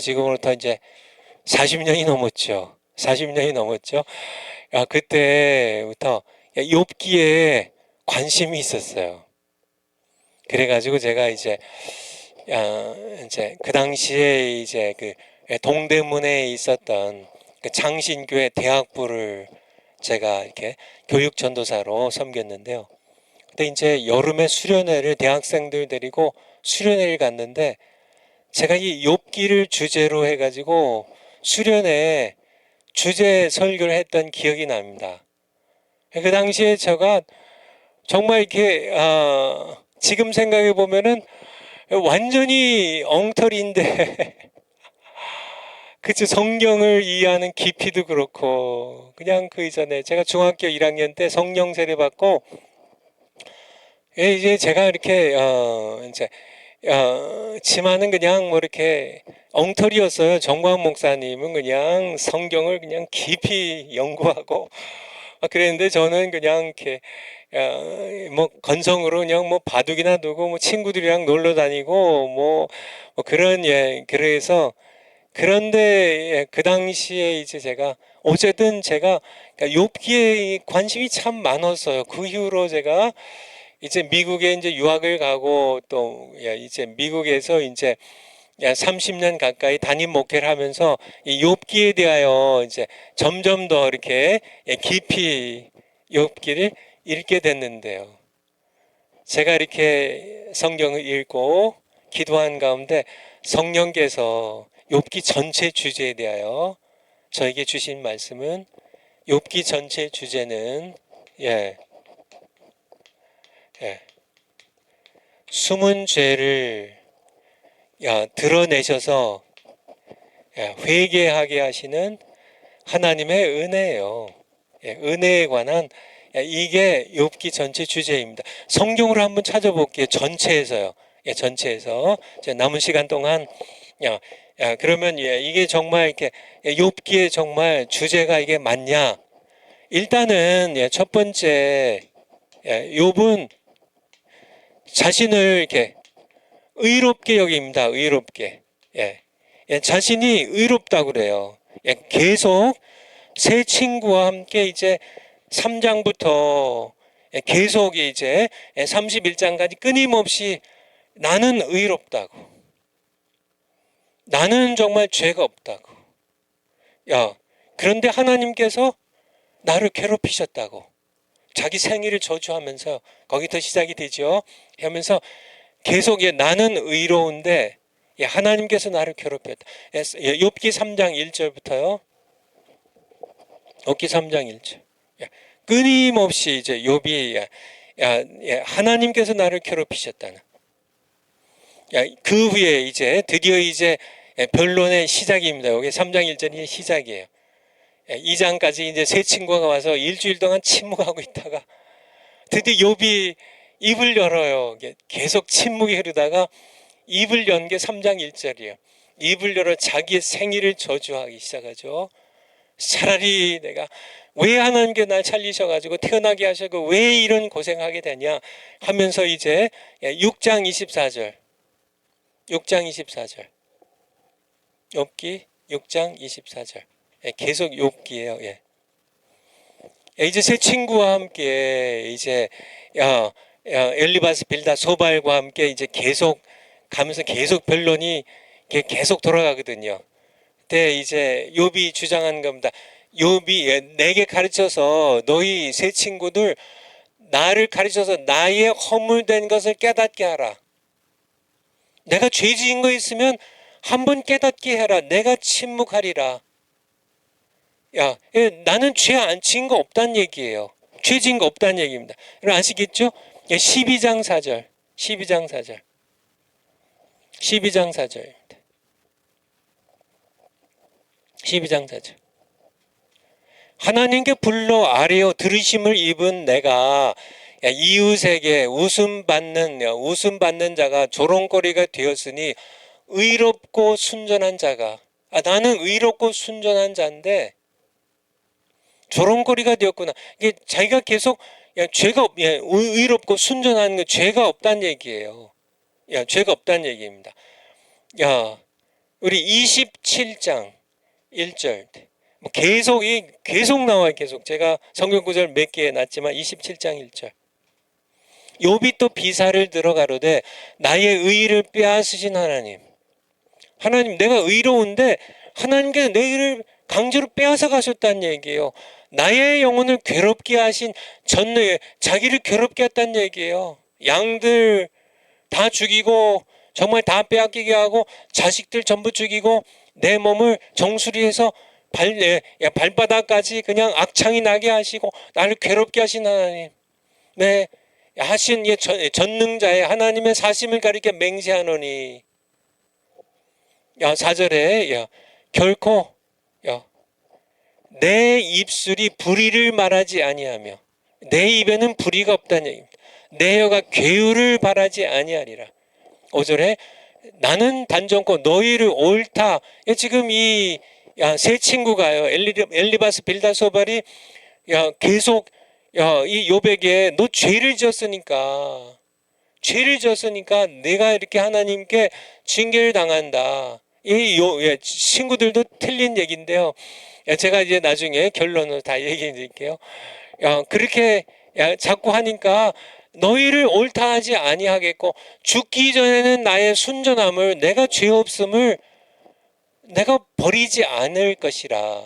지금으로부터 이제 40년이 넘었죠. 40년이 넘었죠. 그때부터 욥기에 관심이 있었어요. 그래가지고 제가 이제 그 당시에 이제 그 동대문에 있었던 그 장신교회 대학부를 제가 이렇게 교육 전도사로 섬겼는데요. 그때 이제 여름에 수련회를 대학생들 데리고 수련회를 갔는데 제가 이 욥기를 주제로 해가지고 수련회 주제 설교를 했던 기억이 납니다. 그 당시에 제가 정말 이렇게 지금 생각해 보면은 완전히 엉터리인데 그치 성경을 이해하는 깊이도 그렇고 그냥 그 이전에 제가 중학교 1학년 때 성령 세례 받고 이제 제가 이렇게 이제 치마는 그냥 뭐 이렇게 엉터리였어요. 정광 목사님은 그냥 성경을 그냥 깊이 연구하고 그랬는데 저는 그냥 이렇게 뭐 건성으로 그냥 뭐 바둑이나 두고 뭐 친구들이랑 놀러 다니고 뭐 그런 그래서 그런데 그 당시에 이제 제가 어쨌든 제가 그러니까 욥기에 관심이 참 많았어요. 그 이후로 제가 이제 미국에 이제 유학을 가고 또 이제 미국에서 이제 30년 가까이 담임 목회를 하면서 이 욥기에 대하여 이제 점점 더 이렇게 깊이 욥기를 읽게 됐는데요. 제가 이렇게 성경을 읽고 기도한 가운데 성령께서 욥기 전체 주제에 대하여 저에게 주신 말씀은 욥기 전체 주제는 숨은 죄를 드러내셔서 회개하게 하시는 하나님의 은혜예요. 은혜에 관한 이게 욥기 전체 주제입니다. 성경으로 한번 찾아볼게요. 전체에서요. 전체에서 남은 시간 동안 그러면 이게 정말 이렇게 욥기에 정말 주제가 이게 맞냐? 일단은 첫 번째 욥은 자신을 이렇게 의롭게 여깁니다. 의롭게. 자신이 의롭다고 그래요. 계속 새 친구와 함께 이제 3장부터 계속 이제 31장까지 끊임없이 나는 의롭다고. 나는 정말 죄가 없다고. 그런데 하나님께서 나를 괴롭히셨다고. 자기 생일을 저주하면서 거기부터 시작이 되죠. 하면서 계속 나는 의로운데 하나님께서 나를 괴롭혔다. 욥기 3장 1절부터요. 욥기 3장 1절. 끊임없이 이제 욥이 하나님께서 나를 괴롭히셨다는. 그 후에 이제 드디어 이제 변론의 시작입니다. 여기 3장 1절이 시작이에요. 2장까지 이제 새 친구가 와서 일주일 동안 침묵하고 있다가 드디어 욥이 입을 열어요. 계속 침묵이 흐르다가 입을 연 게 3장 1절이에요. 입을 열어 자기의 생일을 저주하기 시작하죠. 차라리 내가 왜 하나님께 날 살리셔가지고 태어나게 하시고 왜 이런 고생하게 되냐 하면서 이제 6장 24절 6장 24절 욥기 6장 24절 계속 욥기예요. 이제 새 친구와 함께 이제 엘리바스 빌다 소발과 함께 이제 계속 가면서 계속 변론이 계속 돌아가거든요. 그때 이제 욥이 주장한 겁니다. 욥이 내게 가르쳐서 너희 새 친구들 나를 가르쳐서 나의 허물된 것을 깨닫게 하라. 내가 죄 지은 거 있으면 한번 깨닫게 해라. 내가 침묵하리라. 나는 죄 안 지은 거 없다는 얘기예요. 죄 지은 거 없다는 얘기입니다. 여러분 아시겠죠? 12장 4절 12장 4절 12장 4절입니다. 12장 4절 하나님께 불러 아뢰어 들으심을 입은 내가 이웃에게 웃음 받는 자가 조롱거리가 되었으니 의롭고 순전한 자가 나는 의롭고 순전한 자인데 조롱거리가 되었구나. 이게 자기가 계속 죄가 의롭고 순전한 거 죄가 없다는 얘기예요. 죄가 없다는 얘기입니다. 우리 27장 1절 계속 나와요. 계속 제가 성경 구절 몇 개 놨지만 27장 1절 욥이 또 비사를 들어 가로되 나의 의를 빼앗으신 하나님 내가 의로운데 하나님께서 내 의를 강제로 빼앗아 가셨다는 얘기예요. 나의 영혼을 괴롭게 하신 전능에 자기를 괴롭게 했다는 얘기예요. 양들 다 죽이고 정말 다 빼앗기게 하고 자식들 전부 죽이고 내 몸을 정수리에서 발바닥까지 그냥 악창이 나게 하시고 나를 괴롭게 하신 하나님 하신 전능자의 하나님의 사심을 가리켜 맹세하노니 4절에 결코 내 입술이 불의를 말하지 아니하며 내 입에는 불의가 없다는 얘기입니다. 내 혀가 괴유를 바라지 아니하리라. 5절에 나는 단정코 너희를 옳다. 지금 이 새 친구가요 엘리바스 빌다소발이 계속 이 욥에게 너 죄를 지었으니까 내가 이렇게 하나님께 징계를 당한다. 친구들도 틀린 얘기인데요. 제가 이제 나중에 결론을 다 얘기해 드릴게요. 그렇게 자꾸 하니까 너희를 옳다 하지 아니하겠고 죽기 전에는 나의 순전함을 내가 죄 없음을 내가 버리지 않을 것이라.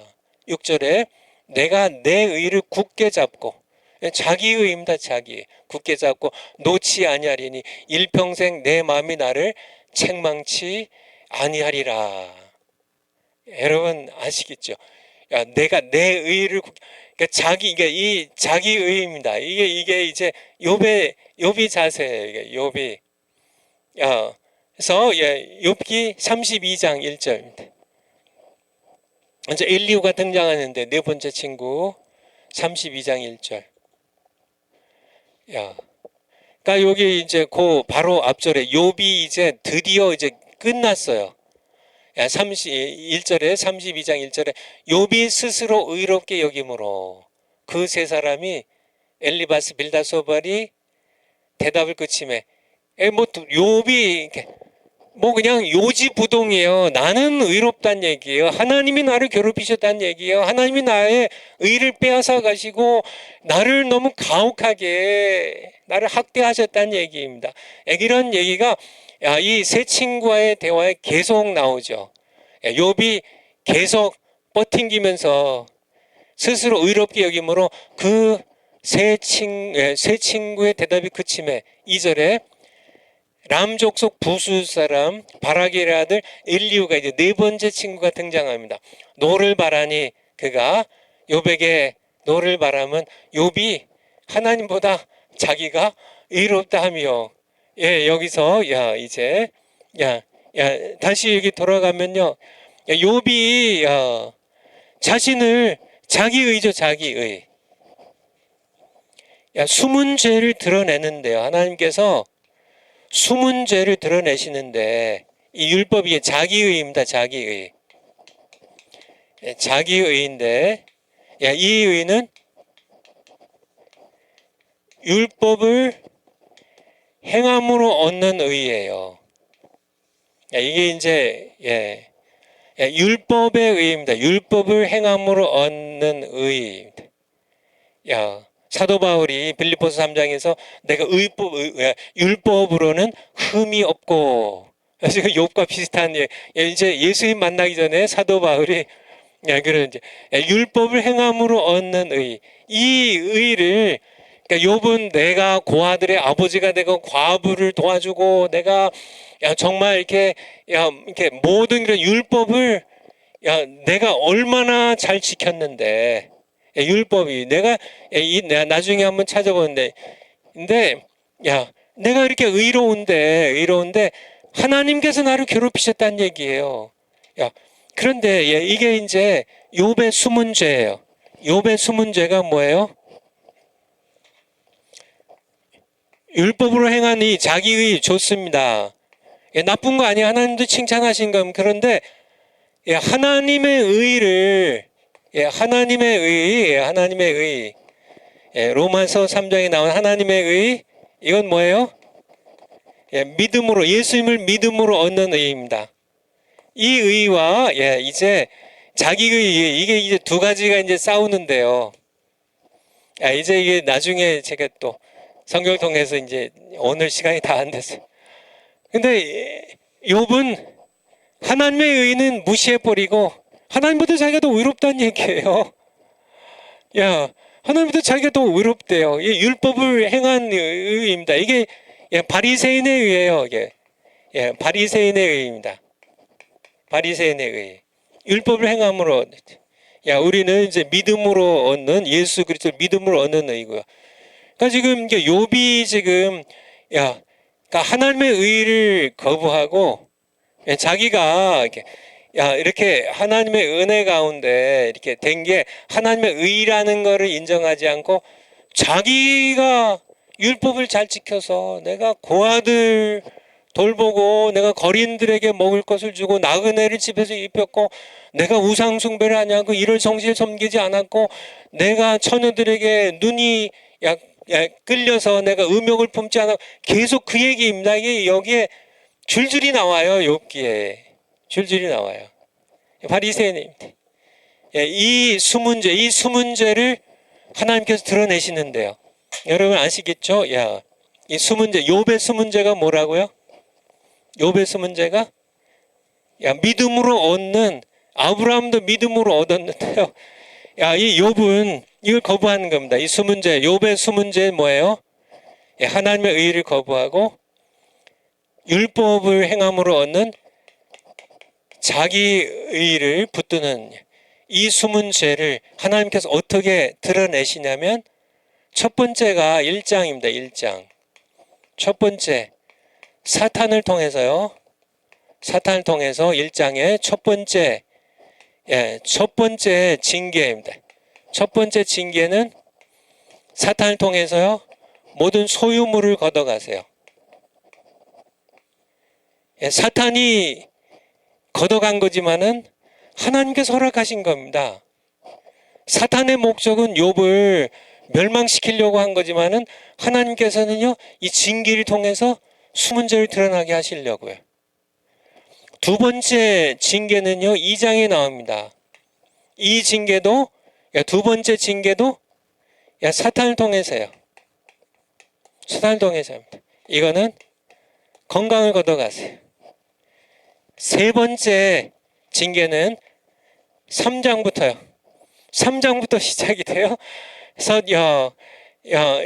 6절에 내가 내 의를 굳게 잡고 자기 의입니다. 자기 굳게 잡고 놓지 아니하리니 일평생 내 마음이 나를 책망치 아니하리라. 여러분 아시겠죠? 내가 내 의를 그러니까 이 자기 의입니다. 이게 이제 욥이 자세예요. 이게 욥이. 그래서 욥기 32장 1절입니다. 먼저 엘리후가 등장하는데 네 번째 친구 32장 1절. 그러니까 여기 이제 그 바로 앞절에 욥이 이제 드디어 이제 끝났어요. 1절에 32장 1절에 욥이 스스로 의롭게 여김으로 그 세 사람이 엘리바스 빌다소발이 대답을 끝임에 욥이 그냥 요지부동이에요. 나는 의롭단 얘기예요. 하나님이 나를 괴롭히셨다는 얘기예요. 하나님이 나의 의를 빼앗아 가시고 나를 너무 가혹하게 나를 학대하셨다는 얘기입니다. 이런 얘기가 이 세 친구와의 대화에 계속 나오죠. 욥이 계속 버팅기면서 스스로 의롭게 여김으로 그 세 친구의 대답이 그침에 2절에 람 족속 부수 사람 바라기의 아들 엘리후가 이제 네 번째 친구가 등장합니다. 노를 바라니 그가 욥에게 노를 바라면 욥이 하나님보다 자기가 의롭다 하며 여기서 이제 다시 여기 돌아가면요 욥이 자신을 자기의죠. 자기의 숨은 죄를 드러내는데요. 하나님께서 숨은 죄를 드러내시는데 이 율법이 자기의입니다. 자기의. 자기의인데 이 의는 율법을 행함으로 얻는 의예요. 이게 이제 율법의 의입니다. 율법을 행함으로 얻는 의입니다. 사도 바울이 빌립보서 3장에서 내가 율법으로는 흠이 없고 지금 욥과 비슷한 이제 예수님 만나기 전에 사도 바울이 그런 이제 율법을 행함으로 얻는 의, 이 의를 그러니까 욥은 내가 고아들의 아버지가 되고 과부를 도와주고 내가 정말 이렇게 모든 그런 율법을 내가 얼마나 잘 지켰는데 율법이 내가 나중에 한번 찾아보는데 근데 내가 이렇게 의로운데 하나님께서 나를 괴롭히셨다는 얘기예요. 그런데 이게 이제 욥의 숨은 죄예요. 욥의 숨은 죄가 뭐예요? 율법으로 행하니 자기의 좋습니다. 나쁜 거 아니에요. 하나님도 칭찬하신 건 그런데 하나님의 의를 하나님의 의 로마서 3장에 나온 하나님의 의 이건 뭐예요? 믿음으로 예수님을 믿음으로 얻는 의입니다. 이 의와 이제 자기의 의 이게 이제 두 가지가 이제 싸우는데요. 이제 이게 나중에 제가 또 성경을 통해서 이제 오늘 시간이 다 안 됐어요. 근데 욥은 하나님의 의는 무시해 버리고 하나님보다 자기가 더 의롭다는 얘기예요. 하나님보다 자기가 더 의롭대요. 율법을 행한 의입니다. 이게 바리새인의 의예요. 이게 바리새인의 의입니다. 바리새인의 의. 율법을 행함으로 우리는 이제 믿음으로 얻는 예수 그리스도를 믿음으로 얻는 의고요. 그러니까 지금 욥이 지금 그러니까 하나님의 의를 거부하고 자기가 이렇게 하나님의 은혜 가운데 이렇게 된 게 하나님의 의라는 것을 인정하지 않고 자기가 율법을 잘 지켜서 내가 고아들 돌보고 내가 거린들에게 먹을 것을 주고 나그네를 집에서 입혔고 내가 우상 숭배를 하지 않고 이를 성실히 섬기지 않았고 내가 처녀들에게 눈이 끌려서 내가 음욕을 품지 않아 계속 그 얘기입니다. 이게 여기에 줄줄이 나와요. 욥기에 줄줄이 나와요. 바리새인입니다. 이 수문제를 하나님께서 드러내시는데요. 여러분 아시겠죠? 이 수문제, 욥의 수문제가 뭐라고요? 욥의 수문제가 믿음으로 얻는, 아브라함도 믿음으로 얻었는데요. 이 욥은 이걸 거부하는 겁니다. 이 수문제, 욥의 수문제는 뭐예요? 하나님의 의를 거부하고 율법을 행함으로 얻는 자기 의를 붙드는 이 수문제를 하나님께서 어떻게 드러내시냐면 첫 번째가 1장입니다. 1장. 첫 번째, 사탄을 통해서요. 사탄을 통해서 1장의 첫 번째 징계입니다. 첫 번째 징계는 사탄을 통해서요. 모든 소유물을 걷어가세요. 사탄이 걷어간 거지만은 하나님께서 허락하신 겁니다. 사탄의 목적은 욥을 멸망시키려고 한 거지만은 하나님께서는요, 이 징계를 통해서 수문제를 드러나게 하시려고요. 두 번째 징계는요, 2장에 나옵니다. 이 징계도, 두 번째 징계도 사탄을 통해서요. 사탄을 통해서입니다. 이거는 건강을 걷어가세요. 세 번째 징계는 3장부터요. 3장부터 시작이 돼요. 그래서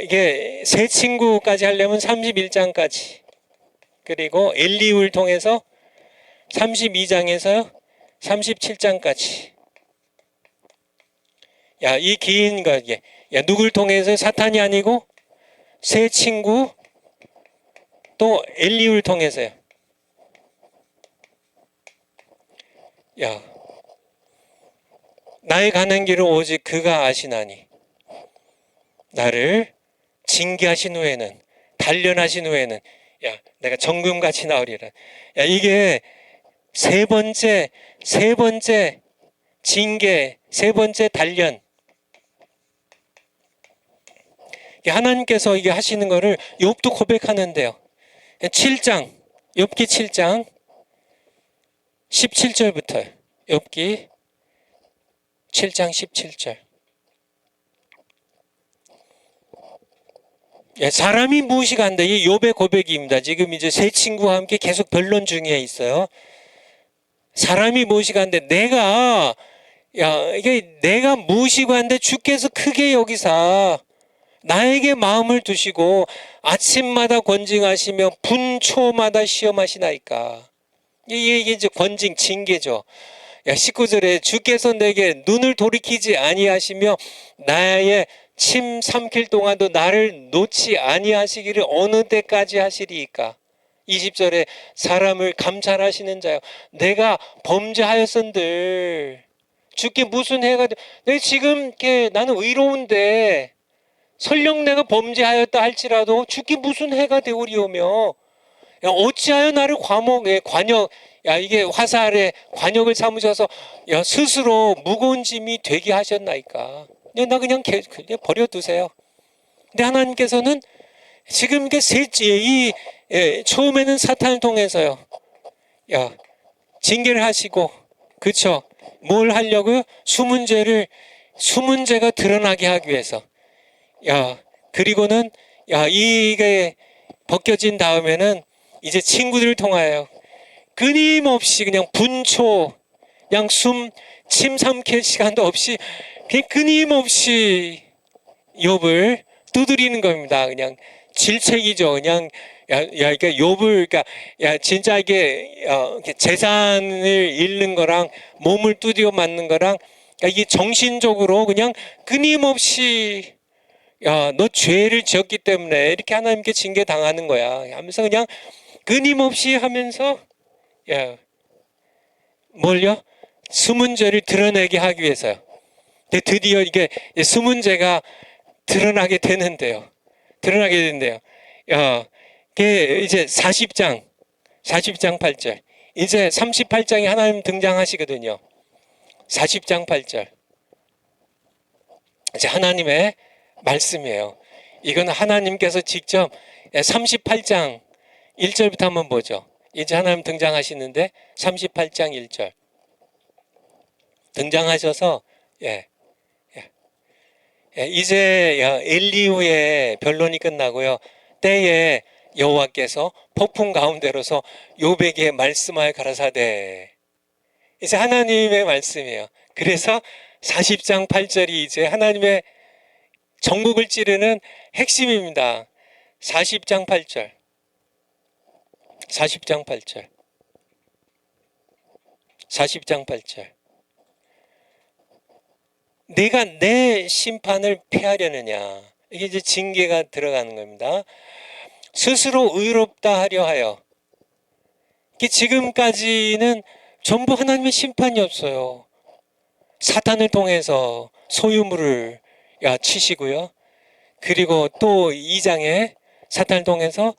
이게 새 친구까지 하려면 31장까지. 그리고 엘리후를 통해서 32장에서 37장까지. 이 긴 거, 누굴 통해서? 사탄이 아니고 새 친구, 또 엘리후를 통해서요. 나의 가는 길을 오직 그가 아시나니 나를 징계하신 후에는, 단련하신 후에는 내가 정금같이 나으리라. 이게 세 번째 징계, 세 번째 단련. 하나님께서 이게 하시는 거를 욥도 고백하는데요. 7장, 욥기 7장 17절부터요. 욥기 7장 17절. 사람이 무엇이간다. 이 욥의 고백입니다. 지금 이제 세 친구와 함께 계속 변론 중에 있어요. 사람이 무엇이간데 이게 내가 무엇이간데 주께서 크게 여기사 나에게 마음을 두시고 아침마다 권징하시며 분초마다 시험하시나이까. 이게 이제 권징, 징계죠. 19절에 주께서 내게 눈을 돌이키지 아니하시며 나의 침 삼킬 동안도 나를 놓지 아니하시기를 어느 때까지 하시리이까. 20절에 사람을 감찰하시는 자요, 내가 범죄하였은들 주께 무슨 해가 내가 지금 이렇게 나는 의로운데 설령 내가 범죄하였다 할지라도 주께 무슨 해가 되오리오며 어찌하여 나를 관역, 이게 화살에 관역을 삼으셔서 스스로 무거운 짐이 되게 하셨나이까. 나 그냥 버려두세요. 근데 하나님께서는 지금 이게 처음에는 사탄을 통해서요, 징계를 하시고, 그쵸? 뭘 하려고요? 수문제가 드러나게 하기 위해서. 그리고는 이게 벗겨진 다음에는 이제 친구들을 통하여 끊임없이 그냥 분초, 그냥 침 삼킬 시간도 없이 그냥 끊임없이 욥을 두드리는 겁니다. 그냥 질책이죠. 그냥 이게 욥을, 진짜 이게 재산을 잃는 거랑 몸을 두드려 맞는 거랑 이게 정신적으로 그냥 끊임없이 너 죄를 지었기 때문에 이렇게 하나님께 징계 당하는 거야 하면서 그냥 끊임없이 하면서 뭘요? 수문제를 드러내게 하기 위해서요. 근데 드디어 이게 수문제가 드러나게 되는데요. 이게 이제 40장 8절. 이제 38장에 하나님 등장하시거든요. 40장 8절. 이제 하나님의 말씀이에요. 이건 하나님께서 직접 38장 1절부터 한번 보죠. 이제 하나님 등장하시는데 38장 1절 등장하셔서 예, 이제 엘리후의 변론이 끝나고요. 때에 여호와께서 폭풍 가운데로서 욥에게 말씀하여 가라사대. 이제 하나님의 말씀이에요. 그래서 40장 8절이 이제 하나님의 전국을 찌르는 핵심입니다. 40장 8절. 40장 8절. 40장 8절. 내가 내 심판을 피하려느냐. 이게 이제 징계가 들어가는 겁니다. 스스로 의롭다 하려 하여. 지금까지는 전부 하나님의 심판이 없어요. 사탄을 통해서 소유물을 치시고요. 그리고 또 2장에 사탄을 통해서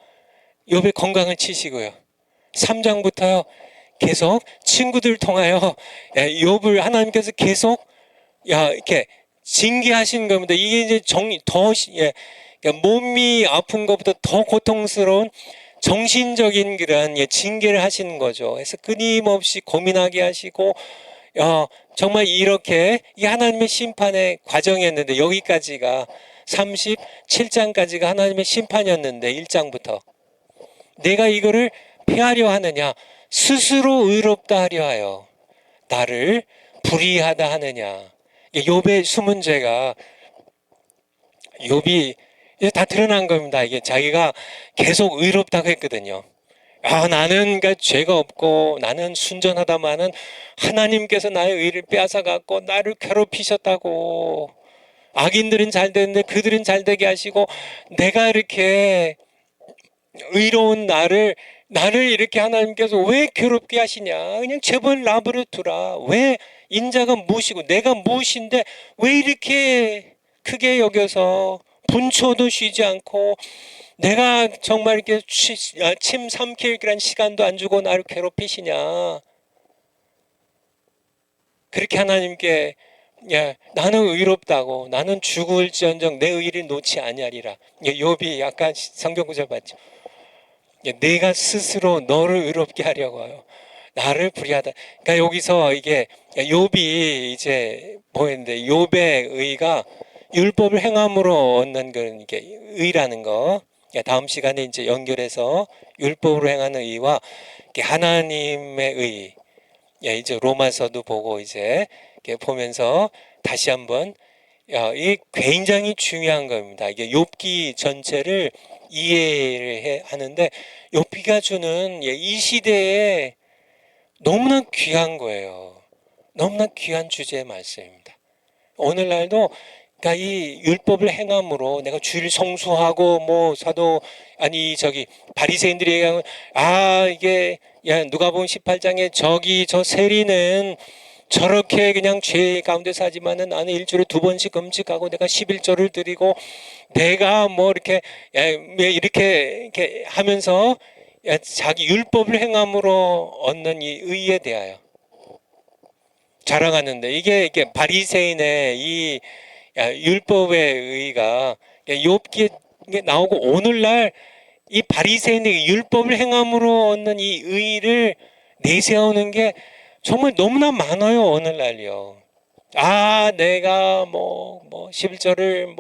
욥의 건강을 치시고요. 3장부터요. 계속 친구들 통하여 욥을 하나님께서 계속 이렇게 징계하신 겁니다. 이게 이제 더 몸이 아픈 것보다 더 고통스러운 정신적인 그런 징계를 하시는 거죠. 그래서 끊임없이 고민하게 하시고 정말 이렇게 이 하나님의 심판의 과정이었는데 여기까지가 37장까지가 하나님의 심판이었는데 1장부터 내가 이거를 피하려 하느냐 스스로 의롭다 하려 하여 나를 불의하다 하느냐. 욥의 수문제가 욥이 다 드러난 겁니다. 이게 자기가 계속 의롭다고 했거든요. 나는 그러니까 죄가 없고 나는 순전하다마는 하나님께서 나의 의를 빼앗아 갖고 나를 괴롭히셨다고. 악인들은 잘 되는데 그들은 잘 되게 하시고 내가 이렇게 의로운 나를 이렇게 하나님께서 왜 괴롭게 하시냐. 그냥 제발 나버려 두라. 왜 인자가 무엇이고 내가 무엇인데 왜 이렇게 크게 여겨서 분초도 쉬지 않고 내가 정말 이렇게 침 삼킬 그런 시간도 안 주고 나를 괴롭히시냐. 그렇게 하나님께 나는 의롭다고 나는 죽을지언정 내 의를 놓지 아니하리라. 욥이 약간 성경 구절 봤죠. 내가 스스로 너를 의롭게 하려고 하여 나를 불의하다. 그러니까 여기서 이게 욥이 이제 뭐였는데 욥의 의가 율법을 행함으로 얻는 그런 게 의라는 거. 다음 시간에 이제 연결해서 율법으로 행하는 의와 하나님의 의. 이제 로마서도 보고 이제 보면서 다시 한번 이 굉장히 중요한 겁니다. 이게 욥기 전체를 이해를 하는데 욥기가 주는 이 시대에 너무나 귀한 거예요. 너무나 귀한 주제의 말씀입니다. 오늘날도 그러니까 이 율법을 행함으로 내가 주일 성수하고 뭐 사도 바리새인들이 얘기하면 이게 누가복음 18장에 저 세리는 저렇게 그냥 죄 가운데 사지만은 나는 일주일에 2번씩 금식하고 내가 11조를 드리고 내가 뭐 이렇게 하면서 자기 율법을 행함으로 얻는 이 의에 대하여 자랑하는데 이게 바리새인의 이 율법의 의가 욥기에 나오고 오늘날 이 바리새인의 율법을 행함으로 얻는 이 의를 내세우는 게 정말 너무나 많아요. 오늘날요. 내가 11절을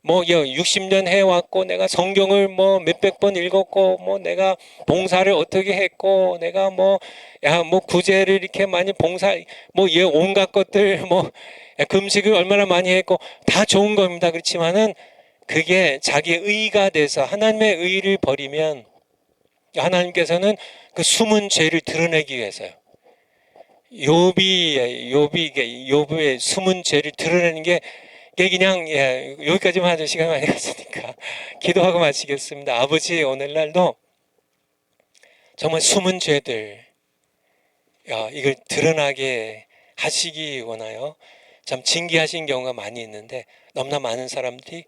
60년 해왔고 내가 성경을 몇백 번 읽었고 내가 봉사를 어떻게 했고 내가 구제를 이렇게 많이 온갖 것들 금식을 얼마나 많이 했고 다 좋은 겁니다. 그렇지만은 그게 자기의 의가 돼서 하나님의 의를 버리면 하나님께서는 그 숨은 죄를 드러내기 위해서요. 욥의 숨은 죄를 드러내는 게 그냥 여기까지만 하죠. 시간 많이 갔으니까 기도하고 마치겠습니다. 아버지 오늘날도 정말 숨은 죄들 이걸 드러나게 하시기 원하여 참 징계하신 경우가 많이 있는데 너무나 많은 사람들이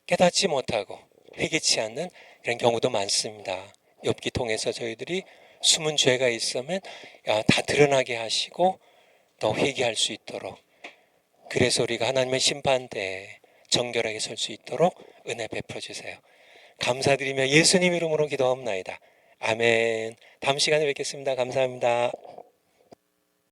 깨닫지 못하고 회개치 않는 그런 경우도 많습니다. 욥기 통해서 저희들이 숨은 죄가 있으면 다 드러나게 하시고 더 회개할 수 있도록 그래서 우리가 하나님의 심판대에 정결하게 설 수 있도록 은혜 베풀어 주세요. 감사드리며 예수님 이름으로 기도합나이다. 아멘. 다음 시간에 뵙겠습니다. 감사합니다.